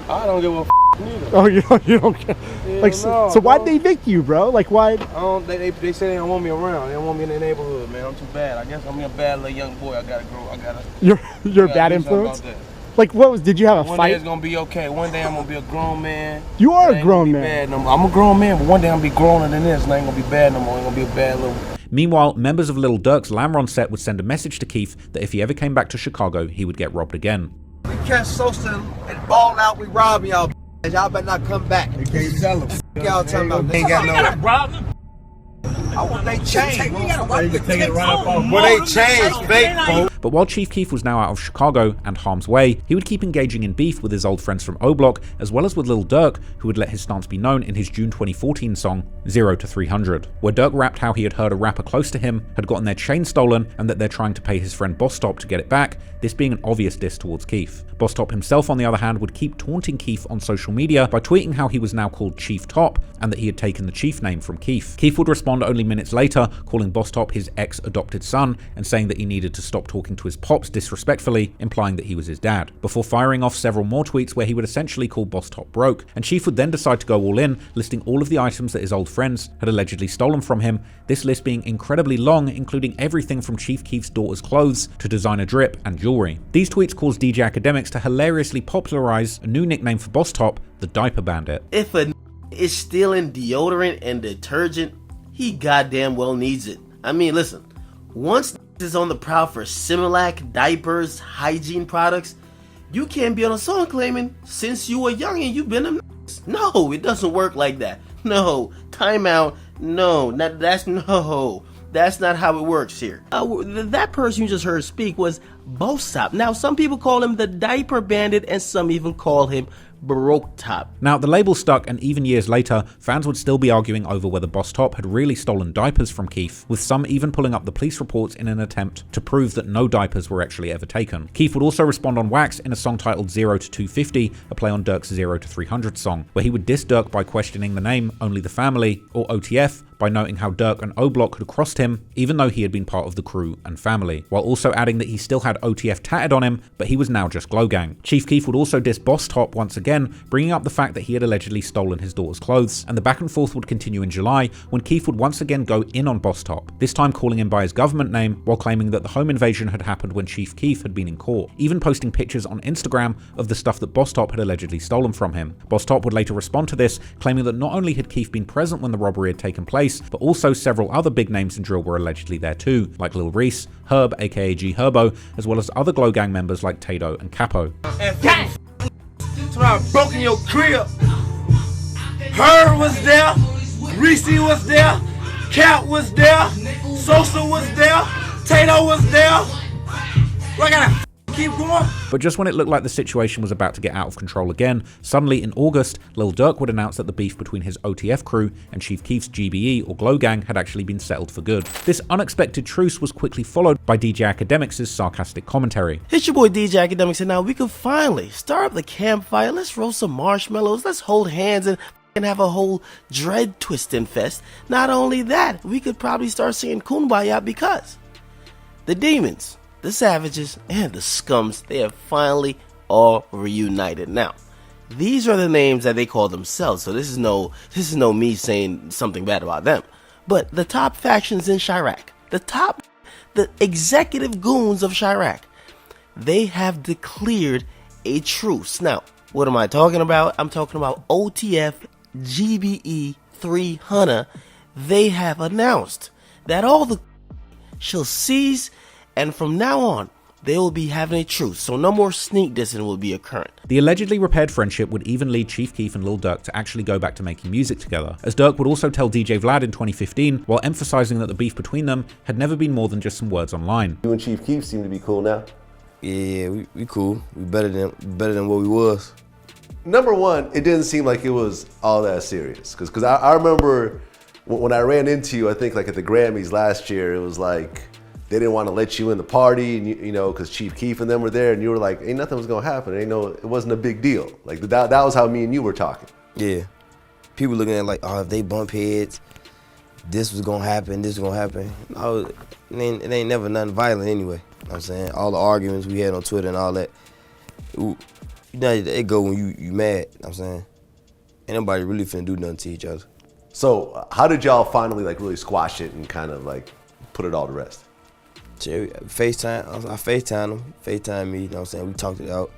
I don't give a neither. Oh, you don't care. Yeah, like no, so why'd they evict you, bro? Like why? They say they don't want me around. They don't want me in the neighborhood, man. I'm too bad. I guess I'm a bad little young boy. I gotta grow. You're a bad influence. Like did you have a fight? One day it's gonna be okay. One day I'm gonna be a grown man. You are a grown man. No I'm a grown man, but one day I'm gonna be growner than this, and I ain't gonna be bad no more. I ain't gonna be a bad little. Meanwhile, members of Lil Durk's Lamron set would send a message to Keef that if he ever came back to Chicago, he would get robbed again. We catch Sosa and ball out, we rob y'all. Y'all better not come back. You can't tell them. Y'all talking about? Ain't got no. I want they change, bro. You can take it right up off. But they changed, fake, bro. But while Chief Keef was now out of Chicago and harm's way, he would keep engaging in beef with his old friends from O Block, as well as with Lil Durk, who would let his stance be known in his June 2014 song 0 to 300, where Durk rapped how he had heard a rapper close to him had gotten their chain stolen and that they're trying to pay his friend Boss Top to get it back, this being an obvious diss towards Keef. Boss Top himself, on the other hand, would keep taunting Keef on social media by tweeting how he was now called Chief Top and that he had taken the Chief name from Keef. Keef would respond only minutes later, calling Boss Top his ex-adopted son and saying that he needed to stop talking to his pops disrespectfully, implying that he was his dad, before firing off several more tweets where he would essentially call Boss Top broke, and Chief would then decide to go all in, listing all of the items that his old friends had allegedly stolen from him, this list being incredibly long, including everything from Chief Keef's daughter's clothes to designer drip and jewelry. These tweets caused DJ Academics to hilariously popularize a new nickname for Boss Top, the Diaper Bandit. If a is stealing deodorant and detergent, he goddamn well needs it. I mean, listen, once is on the prowl for Similac, diapers, hygiene products, you can't be on a song claiming since you were young and you've been a no, it doesn't work like that. No, time out. No, that's not how it works here. That person you just heard speak was Boss Top. Now, some people call him the Diaper Bandit and some even call him Baroque Top. Now, the label stuck, and even years later, fans would still be arguing over whether Boss Top had really stolen diapers from Keef, with some even pulling up the police reports in an attempt to prove that no diapers were actually ever taken. Keef would also respond on Wax in a song titled 0 to 250, a play on Durk's 0 to 300 song, where he would diss Durk by questioning the name Only the Family, or OTF, by noting how Durk and O Block had crossed him, even though he had been part of the crew and family, while also adding that he still had OTF tatted on him, but he was now just Glow Gang. Chief Keef would also diss Boss Top once again, bringing up the fact that he had allegedly stolen his daughter's clothes, and the back and forth would continue in July, when Keef would once again go in on Boss Top, this time calling him by his government name, while claiming that the home invasion had happened when Chief Keef had been in court, even posting pictures on Instagram of the stuff that Boss Top had allegedly stolen from him. Boss Top would later respond to this, claiming that not only had Keef been present when the robbery had taken place, but also several other big names in drill were allegedly there too, like Lil Reese, Herb aka G Herbo, as well as other Glow Gang members like Tato and Capo. And gang! So I broke in your crib. Herb was there, Reese was there, Cap was there, Sosa was there, Tato was there. I gotta keep going. But just when it looked like the situation was about to get out of control again, suddenly in August, Lil Durk would announce that the beef between his OTF crew and Chief Keef's GBE or Glow Gang had actually been settled for good. This unexpected truce was quickly followed by DJ Academics' sarcastic commentary. It's your boy DJ Academics, and now we can finally start up the campfire. Let's roast some marshmallows, let's hold hands and have a whole dread twisting fest. Not only that, we could probably start singing Kumbaya because the demons, the savages, and the scums, they have finally all reunited. Now, these are the names that they call themselves, so this is no me saying something bad about them. But the top factions in Chirac, the executive goons of Chirac, they have declared a truce. Now, what am I talking about? I'm talking about OTF, GBE, 300. They have announced that all the shall cease, and from now on, they will be having a truce, so no more sneak dissing will be occurring. The allegedly repaired friendship would even lead Chief Keef and Lil Durk to actually go back to making music together, as Durk would also tell DJ Vlad in 2015, while emphasizing that the beef between them had never been more than just some words online. You and Chief Keef seem to be cool now. Yeah, we cool. We better than what we was. Number one, it didn't seem like it was all that serious, because I remember when I ran into you, I think like at the Grammys last year, it was like they didn't want to let you in the party, and you know, because Chief Keef and them were there, and you were like, ain't nothing was gonna happen. It wasn't a big deal. Like that was how me and you were talking. Yeah, people looking at like, oh, if they bump heads, this was gonna happen, this was gonna happen. No, it ain't never nothing violent anyway. You know what I'm saying, all the arguments we had on Twitter and all that, it go when you mad. You know what I'm saying, ain't nobody really finna do nothing to each other. So how did y'all finally like really squash it and kind of like put it all to rest? FaceTime. I FaceTime me, you know what I'm saying? We talked it out.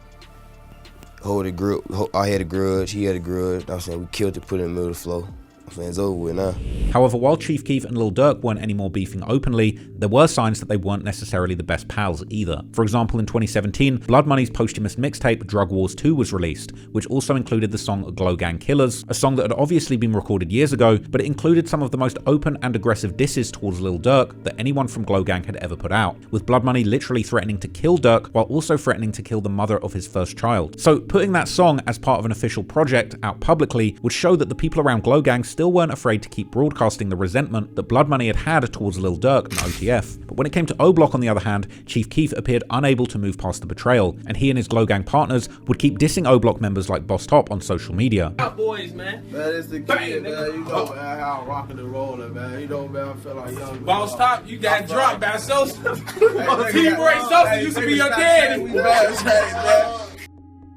I had a grudge, he had a grudge, you know what I'm saying? We killed it, put it in the middle of the floor. It's over with now. However, while Chief Keef and Lil Durk weren't anymore beefing openly, there were signs that they weren't necessarily the best pals either. For example, in 2017, Blood Money's posthumous mixtape Drug Wars 2 was released, which also included the song Glow Gang Killers, a song that had obviously been recorded years ago, but it included some of the most open and aggressive disses towards Lil Durk that anyone from Glow Gang had ever put out, with Blood Money literally threatening to kill Durk while also threatening to kill the mother of his first child. So putting that song as part of an official project out publicly would show that the people around Glow Gang still weren't afraid to keep broadcasting the resentment that Blood Money had towards Lil Durk and OTF. But when it came to O Block, on the other hand, Chief Keef appeared unable to move past the betrayal, and he and his Glow Gang partners would keep dissing O Block members like Boss Top on social media. Boys, man. Man, it's the kid, man. You know, man, how I'm rocking and rolling, man. You know, man, I feel like young. Boss Top, you got dropped by Sosa. T-Ray Sosa used to be your daddy.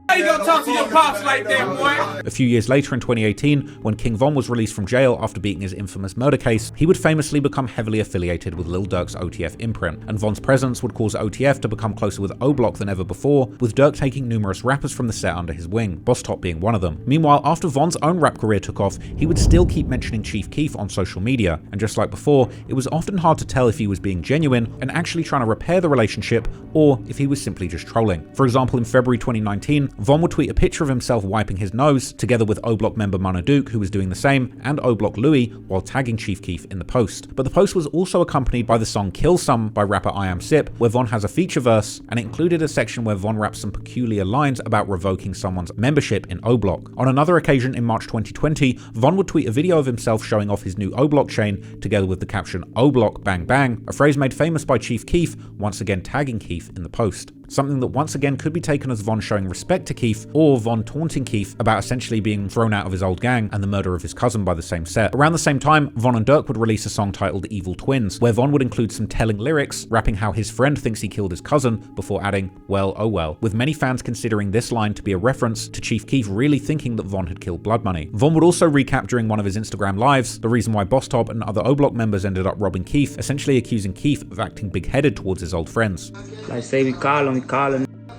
How you gonna talk to your pops like that, boy? A few years later in 2018, when King Von was released from jail after beating his infamous murder case, he would famously become heavily affiliated with Lil Durk's OTF imprint, and Von's presence would cause OTF to become closer with O Block than ever before, with Durk taking numerous rappers from the set under his wing, Boss Top being one of them. Meanwhile, after Von's own rap career took off, he would still keep mentioning Chief Keef on social media, and just like before, it was often hard to tell if he was being genuine and actually trying to repair the relationship, or if he was simply just trolling. For example, in February 2019, Von would tweet a picture of himself wiping his nose, together with O Block member Munna Duke, who was doing the same, and O Block Louis, while tagging Chief Keef in the post. But the post was also accompanied by the song Kill Some by rapper I Am Sip, where Von has a feature verse, and it included a section where Von raps some peculiar lines about revoking someone's membership in O Block. On another occasion in March 2020, Von would tweet a video of himself showing off his new O Block chain, together with the caption O Block Bang Bang, a phrase made famous by Chief Keef, once again tagging Keef in the post. Something that once again could be taken as Von showing respect to Keef, or Von taunting Keef about essentially being thrown out of his old gang and the murder of his cousin by the same set. Around the same time, Von and Durk would release a song titled Evil Twins, where Von would include some telling lyrics, rapping how his friend thinks he killed his cousin, before adding, well, oh well, with many fans considering this line to be a reference to Chief Keef really thinking that Von had killed Blood Money. Von would also recap during one of his Instagram lives the reason why Boss Top and other O Block members ended up robbing Keef, essentially accusing Keef of acting big-headed towards his old friends. Like say we call him,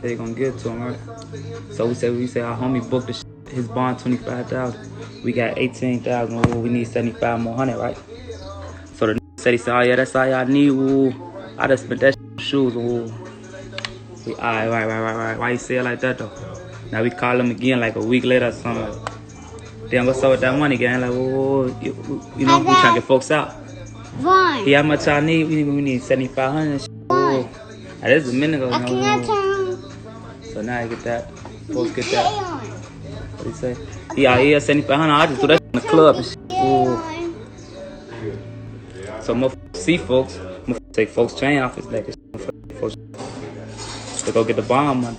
they gonna give it to him, right? So we say our homie booked his bond 25,000. We got 18,000. We need 75 more hundred, right? So the said, he said, oh yeah, that's all y'all need. Ooh. I just spent that on shoes. Ooh. We right. Why you say it like that though? Now we call him again like a week later or something. Damn, what's up with that money, gang? Like, oh, you know, we trying to get folks out. Vaughn. Yeah, how much y'all need? We need 7,500. Ooh. This is a minute ago. I cannot tell. So now I get that. Folks get that. What do you say? Yeah, 7,500. I just do that in the club and shit. Ooh. So motherfuckers see folks. Motherfuckers take folks' chain off his neck and shit. Folks to go get the bomb money.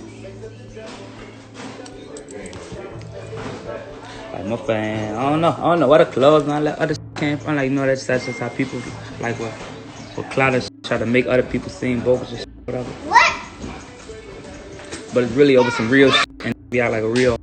Like my fan, I don't know what the clothes and all that other shit came from. Like, you know, that's just how people like what clout and shit, try to make other people seem bogus and shit, whatever. What? But it's really over some real shit and be out like a real.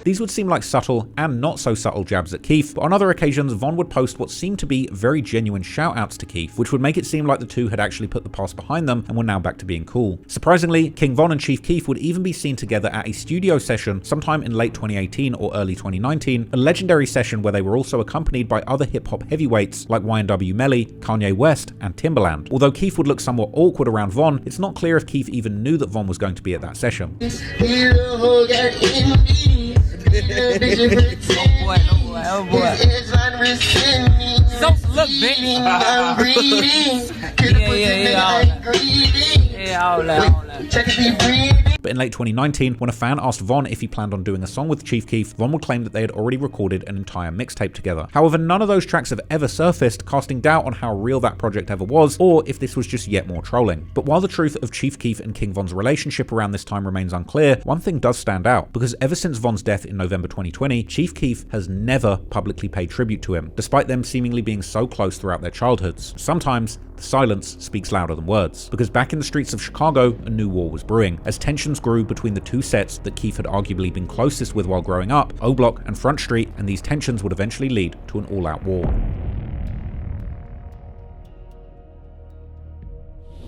These would seem like subtle and not so subtle jabs at Keef, but on other occasions Von would post what seemed to be very genuine shout-outs to Keef, which would make it seem like the two had actually put the past behind them and were now back to being cool. Surprisingly, King Von and Chief Keef would even be seen together at a studio session sometime in late 2018 or early 2019, a legendary session where they were also accompanied by other hip-hop heavyweights like YNW Melly, Kanye West, and Timbaland. Although Keef would look somewhat awkward around Von, it's not clear if Keef even knew that Von was going to be at that session. Oh boy. So look, bitch. But in late 2019, when a fan asked Von if he planned on doing a song with Chief Keef, Von would claim that they had already recorded an entire mixtape together. However, none of those tracks have ever surfaced, casting doubt on how real that project ever was, or if this was just yet more trolling. But while the truth of Chief Keef and King Von's relationship around this time remains unclear, one thing does stand out, because ever since Von's death in November 2020, Chief Keef has never publicly paid tribute to him, despite them seemingly being so close throughout their childhoods. Sometimes, the silence speaks louder than words, because back in the streets of Chicago, a new war was brewing, as tensions grew between the two sets that Keef had arguably been closest with while growing up, O Block and Frontstreet, and these tensions would eventually lead to an all-out war.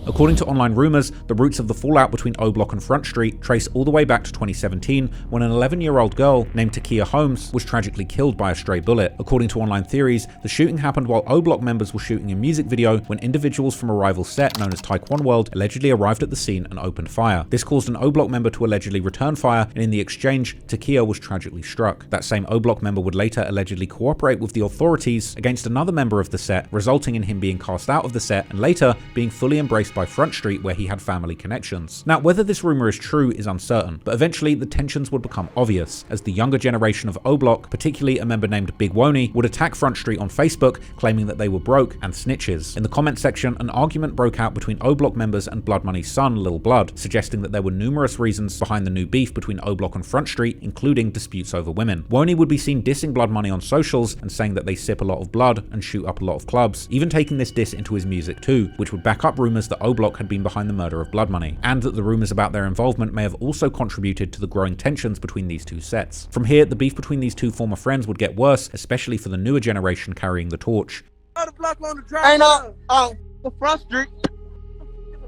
According to online rumors, the roots of the fallout between O Block and Frontstreet trace all the way back to 2017, when an 11-year-old girl named Takia Holmes was tragically killed by a stray bullet. According to online theories, the shooting happened while O Block members were shooting a music video when individuals from a rival set known as Taekwon World allegedly arrived at the scene and opened fire. This caused an O Block member to allegedly return fire, and in the exchange, Takia was tragically struck. That same O Block member would later allegedly cooperate with the authorities against another member of the set, resulting in him being cast out of the set and later being fully embraced by Frontstreet, where he had family connections. Now, whether this rumor is true is uncertain, but eventually the tensions would become obvious as the younger generation of O Block, particularly a member named Big Woney, would attack Frontstreet on Facebook, claiming that they were broke and snitches. In the comment section, an argument broke out between O Block members and Blood Money's son, Lil Blood, suggesting that there were numerous reasons behind the new beef between O Block and Frontstreet, including disputes over women. Woney would be seen dissing Blood Money on socials and saying that they sip a lot of blood and shoot up a lot of clubs, even taking this diss into his music too, which would back up rumors that O Block had been behind the murder of Blood Money, and that the rumors about their involvement may have also contributed to the growing tensions between these two sets. From here, the beef between these two former friends would get worse, especially for the newer generation carrying the torch. Ain't no, the Frontstreet.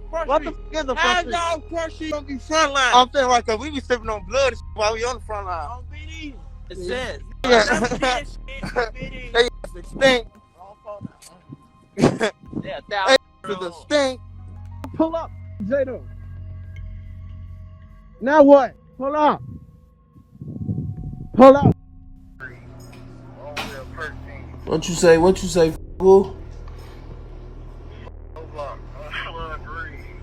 What the f is the Frontstreet? I'm saying like, cause we be sipping on blood while we on the front line. It says. They stink. Yeah, the stink. Pull up, Jado. Now what? Pull up. Pull up. What you say, fool?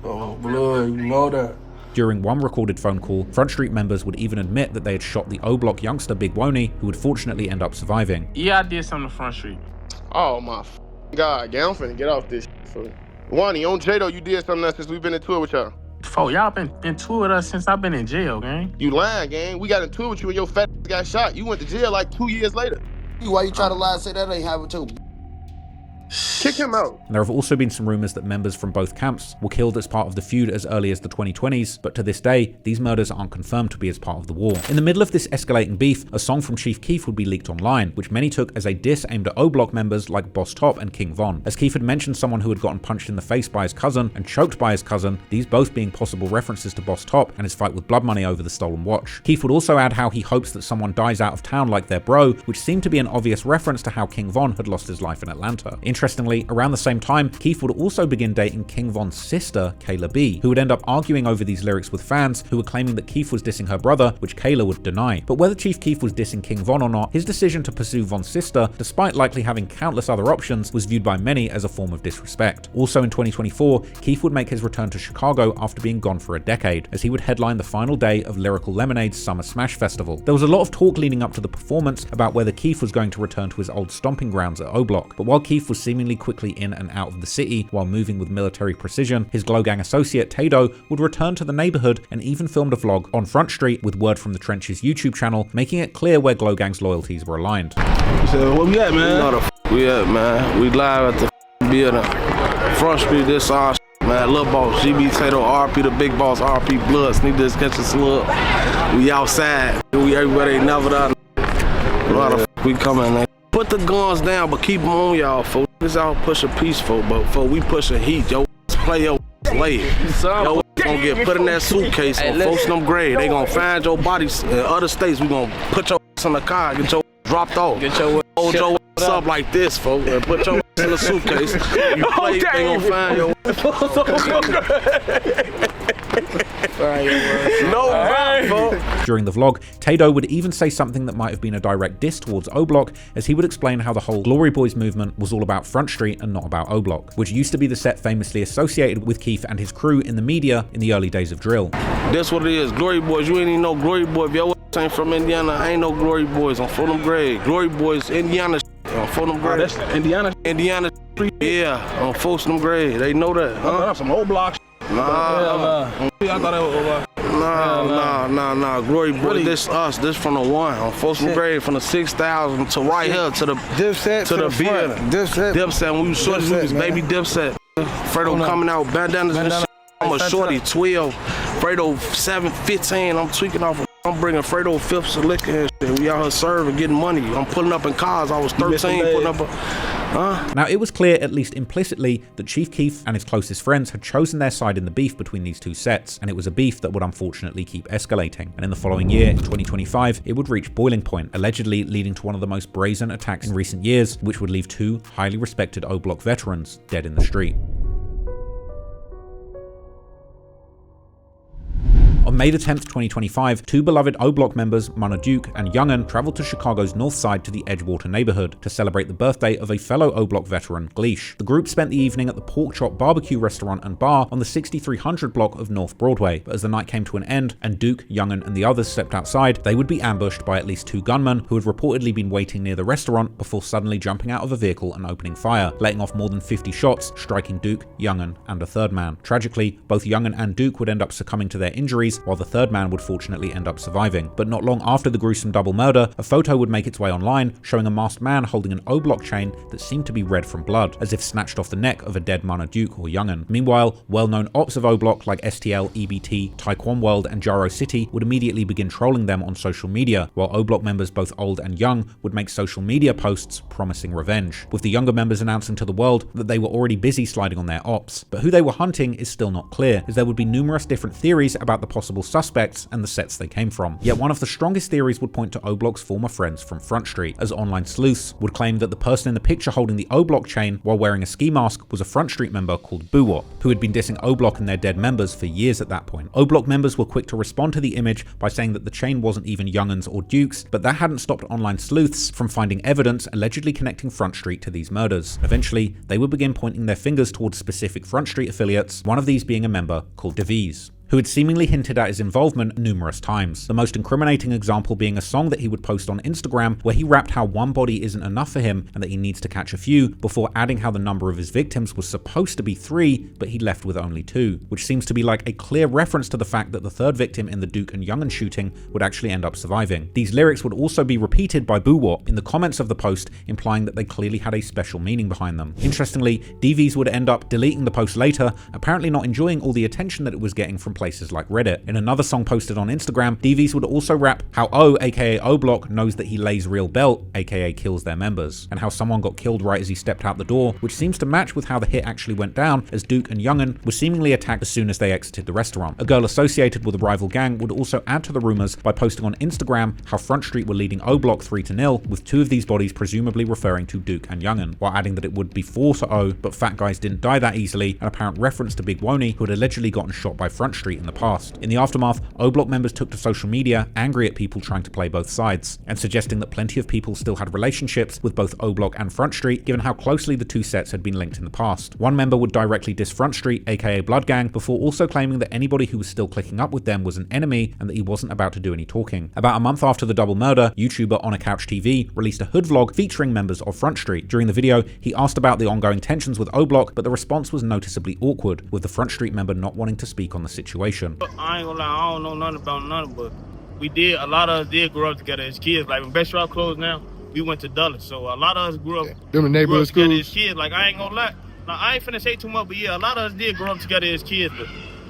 Oh, blood, you know that. During one recorded phone call, Frontstreet members would even admit that they had shot the O Block youngster Big Woney, who would fortunately end up surviving. Yeah, I did something to Frontstreet. Oh my God, yeah, I'm finna get off this shit. Woney, on Jado, you did something else since we've been in tour with y'all. Y'all been in tour with us since I've been in jail, gang. You lying, gang. We got in tour with you and your fat got shot. You went to jail like 2 years later. Why you try to lie and say that ain't happened too? Kick him out. There have also been some rumors that members from both camps were killed as part of the feud as early as the 2020s, but to this day, these murders aren't confirmed to be as part of the war. In the middle of this escalating beef, a song from Chief Keef would be leaked online, which many took as a diss aimed at O Block members like Boss Top and King Von. As Keef had mentioned someone who had gotten punched in the face by his cousin and choked by his cousin, these both being possible references to Boss Top and his fight with Blood Money over the stolen watch. Keef would also add how he hopes that someone dies out of town like their bro, which seemed to be an obvious reference to how King Von had lost his life in Atlanta. Interestingly, around the same time, Keef would also begin dating King Von's sister, Kayla B, who would end up arguing over these lyrics with fans who were claiming that Keef was dissing her brother, which Kayla would deny. But whether Chief Keef was dissing King Von or not, his decision to pursue Von's sister, despite likely having countless other options, was viewed by many as a form of disrespect. Also in 2024, Keef would make his return to Chicago after being gone for a decade, as he would headline the final day of Lyrical Lemonade's Summer Smash Festival. There was a lot of talk leading up to the performance about whether Keef was going to return to his old stomping grounds at O Block, but while Keef was seemingly quickly in and out of the city while moving with military precision, his Glow Gang associate Tado would return to the neighborhood and even filmed a vlog on Frontstreet with Word from the Trenches YouTube channel, making it clear where Glow Gang's loyalties were aligned. So where we at, man? You know the we at, man. We live at the building. Frontstreet, this our man. Lil Boss, GB Tato, RP the Big Boss, RP Bloods. Need to catch a slug. We outside. We everywhere they never done. We coming, man. Put the guns down, but keep them on y'all, folks. This out pushing peaceful, but for we pushing heat, yo, play your play it. Yo, gonna get put in that suitcase on folks them grade. They gonna find your bodies in other states. We gonna put your in the car, get your dropped off. Get your hold your up like this, folks, and put your in the suitcase. You play, they gonna find your During the vlog, Tado would even say something that might have been a direct diss towards O Block, as he would explain how the whole Glory Boys movement was all about Frontstreet and not about O Block, which used to be the set famously associated with Keef and his crew in the media in the early days of drill. That's what it is, Glory Boys. You ain't even know Glory Boy. If your ain't from Indiana, I ain't no Glory Boys. I'm from them grade. Glory Boys, Indiana. I'm from them grade. That's Indiana. Indiana. Yeah, I'm from them grade. They know that. Huh? That's some old blocks. Nah. I thought it was Nah. Glory Boy, really? This us. This from the one. On Folsom Grade, from the 6,000 to right here to the Dipset to the building. Dipset. When we was shorty, we was baby Dipset. Fredo coming out, bandanas and shit. I'm a shorty, 12. Fredo 7, 15. I'm tweaking off. I'm bringing Fredo fifths of liquor and shit. We out here serving, getting money. I'm pulling up in cars. I was 13, putting up Now, it was clear, at least implicitly, that Chief Keef and his closest friends had chosen their side in the beef between these two sets, and it was a beef that would unfortunately keep escalating. And in the following year, in 2025, it would reach boiling point, allegedly leading to one of the most brazen attacks in recent years, which would leave two highly respected O Block veterans dead in the street. On May the 10th, 2025, two beloved O Block members, Munna Duke and Younggin, traveled to Chicago's north side to the Edgewater neighborhood to celebrate the birthday of a fellow O Block veteran, Gleesh. The group spent the evening at the Pork Chop Barbecue restaurant and bar on the 6300 block of North Broadway, but as the night came to an end and Duke, Younggin and the others stepped outside, they would be ambushed by at least two gunmen who had reportedly been waiting near the restaurant before suddenly jumping out of a vehicle and opening fire, letting off more than 50 shots, striking Duke, Younggin and a third man. Tragically, both Younggin and Duke would end up succumbing to their injuries, while the third man would fortunately end up surviving. But not long after the gruesome double murder, a photo would make its way online showing a masked man holding an O Block chain that seemed to be red from blood, as if snatched off the neck of a dead Munna Duke or Younggin. Meanwhile, well-known ops of O Block like STL, EBT, Taekwon World and Jaro City would immediately begin trolling them on social media, while O Block members both old and young would make social media posts promising revenge, with the younger members announcing to the world that they were already busy sliding on their ops. But who they were hunting is still not clear, as there would be numerous different theories about the possible suspects and the sets they came from. Yet one of the strongest theories would point to O Block's former friends from Frontstreet, as online sleuths would claim that the person in the picture holding the O Block chain while wearing a ski mask was a Frontstreet member called Boowop, who had been dissing O Block and their dead members for years at that point. O Block members were quick to respond to the image by saying that the chain wasn't even Younggin's or Duke's, but that hadn't stopped online sleuths from finding evidence allegedly connecting Frontstreet to these murders. Eventually, they would begin pointing their fingers towards specific Frontstreet affiliates, one of these being a member called Deviz, who had seemingly hinted at his involvement numerous times. The most incriminating example being a song that he would post on Instagram where he rapped how one body isn't enough for him and that he needs to catch a few, before adding how the number of his victims was supposed to be 3, but he left with only 2, which seems to be like a clear reference to the fact that the third victim in the Duke and Younggin shooting would actually end up surviving. These lyrics would also be repeated by Boowop in the comments of the post, implying that they clearly had a special meaning behind them. Interestingly, Deviz would end up deleting the post later, apparently not enjoying all the attention that it was getting from places like Reddit. In another song posted on Instagram, Deviz would also rap how O, aka O Block, knows that he lays real belt, aka kills their members, and how someone got killed right as he stepped out the door, which seems to match with how the hit actually went down, as Duke and Younggin were seemingly attacked as soon as they exited the restaurant. A girl associated with the rival gang would also add to the rumors by posting on Instagram how Frontstreet were leading O Block 3-0, with 2 of these bodies presumably referring to Duke and Younggin, while adding that it would be 4-0, but fat guys didn't die that easily, an apparent reference to Big Woney, who had allegedly gotten shot by Frontstreet in the past. In the aftermath, O Block members took to social media, angry at people trying to play both sides, and suggesting that plenty of people still had relationships with both O Block and Frontstreet, given how closely the two sets had been linked in the past. One member would directly diss Frontstreet, aka Blood Gang, before also claiming that anybody who was still clicking up with them was an enemy and that he wasn't about to do any talking. About a month after the double murder, YouTuber On A Couch TV released a hood vlog featuring members of Frontstreet. During the video, he asked about the ongoing tensions with O Block, but the response was noticeably awkward, with the Frontstreet member not wanting to speak on the situation. I ain't gonna lie, I don't know nothing about nothing, but a lot of us did grow up together as kids. Like when Best Route closed now, we went to Dulles. So a lot of us grew up together as kids. Like I ain't gonna lie. Now I ain't finna say too much, but yeah, a lot of us did grow up together as kids, but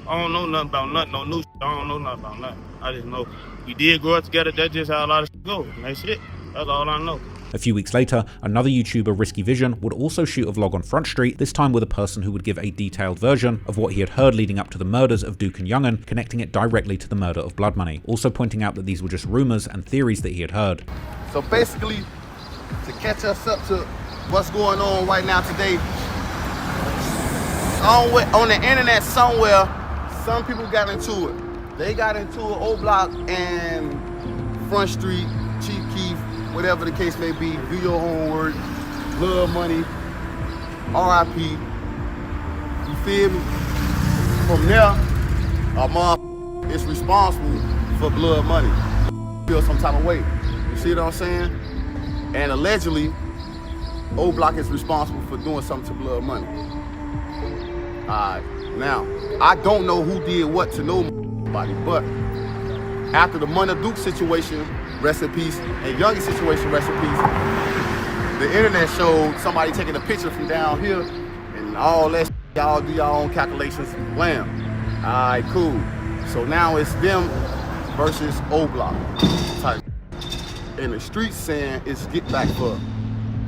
I don't know nothing about nothing, no new shit. I don't know nothing about nothing. I just know we did grow up together. That's just how a lot of shit goes. That's it. That's all I know. A few weeks later, another YouTuber, Risky Vision, would also shoot a vlog on Frontstreet, this time with a person who would give a detailed version of what he had heard leading up to the murders of Duke and Younggin, connecting it directly to the murder of Bloodmoney, also pointing out that these were just rumors and theories that he had heard. So basically, to catch us up to what's going on right now today, on the internet somewhere, some people got into it. They got into it, O Block and Frontstreet, Chief Keef, whatever the case may be, do your homework, Blood Money, RIP, you feel me? From there, a motherfucker is responsible for Blood Money. Feel some type of way, you see what I'm saying? And allegedly, O Block is responsible for doing something to Blood Money. Alright, now, I don't know who did what to nobody, but after the Munna Duke situation, rest in peace, and Younggin situation, rest in peace, the internet showed somebody taking a picture from down here, and all that shit, y'all do your own calculations, blam. Alright, cool. So now it's them versus O Block type. And the streets saying it's get back for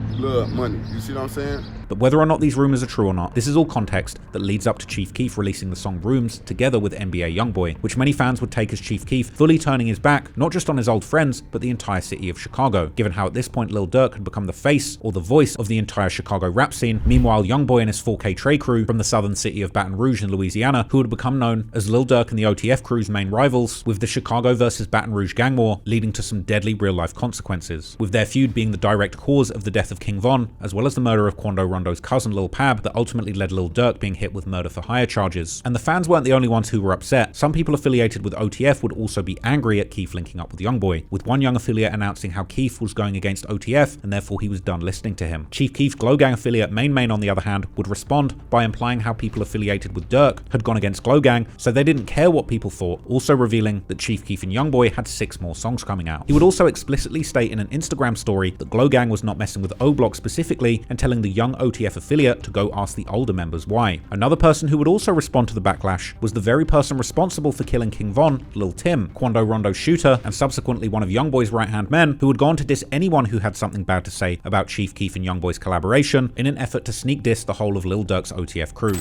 blood money. You see what I'm saying? But whether or not these rumors are true or not, this is all context that leads up to Chief Keef releasing the song Rooms together with NBA Youngboy, which many fans would take as Chief Keef fully turning his back not just on his old friends, but the entire city of Chicago, given how at this point Lil Durk had become the face or the voice of the entire Chicago rap scene. Meanwhile, Youngboy and his 4K Trey crew from the southern city of Baton Rouge in Louisiana, who had become known as Lil Durk and the OTF crew's main rivals, with the Chicago versus Baton Rouge gang war leading to some deadly real-life consequences, with their feud being the direct cause of the death of King Von, as well as the murder of Quando Rondo's cousin Lil Pab that ultimately led Lil Durk being hit with murder for hire charges. And the fans weren't the only ones who were upset. Some people affiliated with OTF would also be angry at Keef linking up with Youngboy, with one young affiliate announcing how Keef was going against OTF and therefore he was done listening to him. Chief Keef's Glow Gang affiliate Main on the other hand would respond by implying how people affiliated with Durk had gone against Glow Gang, so they didn't care what people thought, also revealing that Chief Keef and Youngboy had 6 more songs coming out. He would also explicitly state in an Instagram story that Glow Gang was not messing with O Block specifically and telling the young OTF affiliate to go ask the older members why. Another person who would also respond to the backlash was the very person responsible for killing King Von, Lil Tim, Quando Rondo's shooter, and subsequently one of Youngboy's right-hand men, who had gone to diss anyone who had something bad to say about Chief Keef and Youngboy's collaboration in an effort to sneak diss the whole of Lil Durk's OTF crew.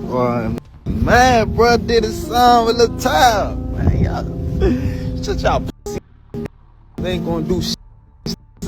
Boy, man, bro did a song with Lil Tim. Man, y'all, shut y'all pussy. They ain't gonna do shit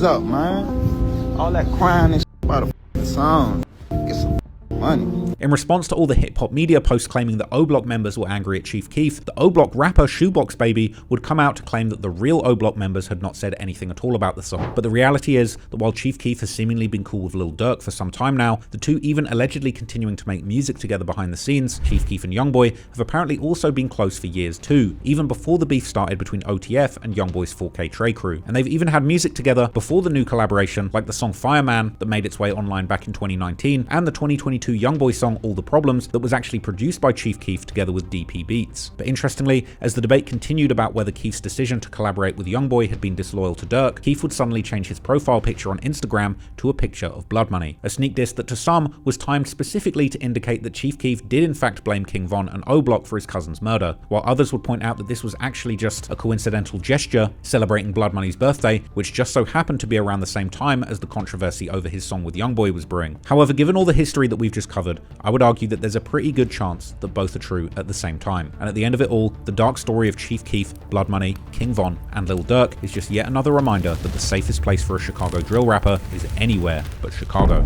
up, man. All that crying and shit about a song. Get some money. In response to all the hip-hop media posts claiming that O Block members were angry at Chief Keef, the O Block rapper Shoebox Baby would come out to claim that the real O Block members had not said anything at all about the song. But the reality is that while Chief Keef has seemingly been cool with Lil Durk for some time now, the two even allegedly continuing to make music together behind the scenes, Chief Keef and Youngboy, have apparently also been close for years too, even before the beef started between OTF and Youngboy's 4K Trey crew. And they've even had music together before the new collaboration, like the song Fireman that made its way online back in 2019, and the 2022 Youngboy song All the Problems that was actually produced by Chief Keef together with DP Beats. But interestingly, as the debate continued about whether Keef's decision to collaborate with Youngboy had been disloyal to Durk, Keef would suddenly change his profile picture on Instagram to a picture of blood money, a sneak diss that to some was timed specifically to indicate that Chief Keef did in fact blame King Von and O Block for his cousin's murder, while others would point out that this was actually just a coincidental gesture celebrating Blood Money's birthday, which just so happened to be around the same time as the controversy over his song with Youngboy was brewing. However, given all the history that we've just covered, I would argue that there's a pretty good chance that both are true at the same time. And at the end of it all, the dark story of Chief Keef, Blood Money, King Von, and Lil Durk is just yet another reminder that the safest place for a Chicago drill rapper is anywhere but Chicago.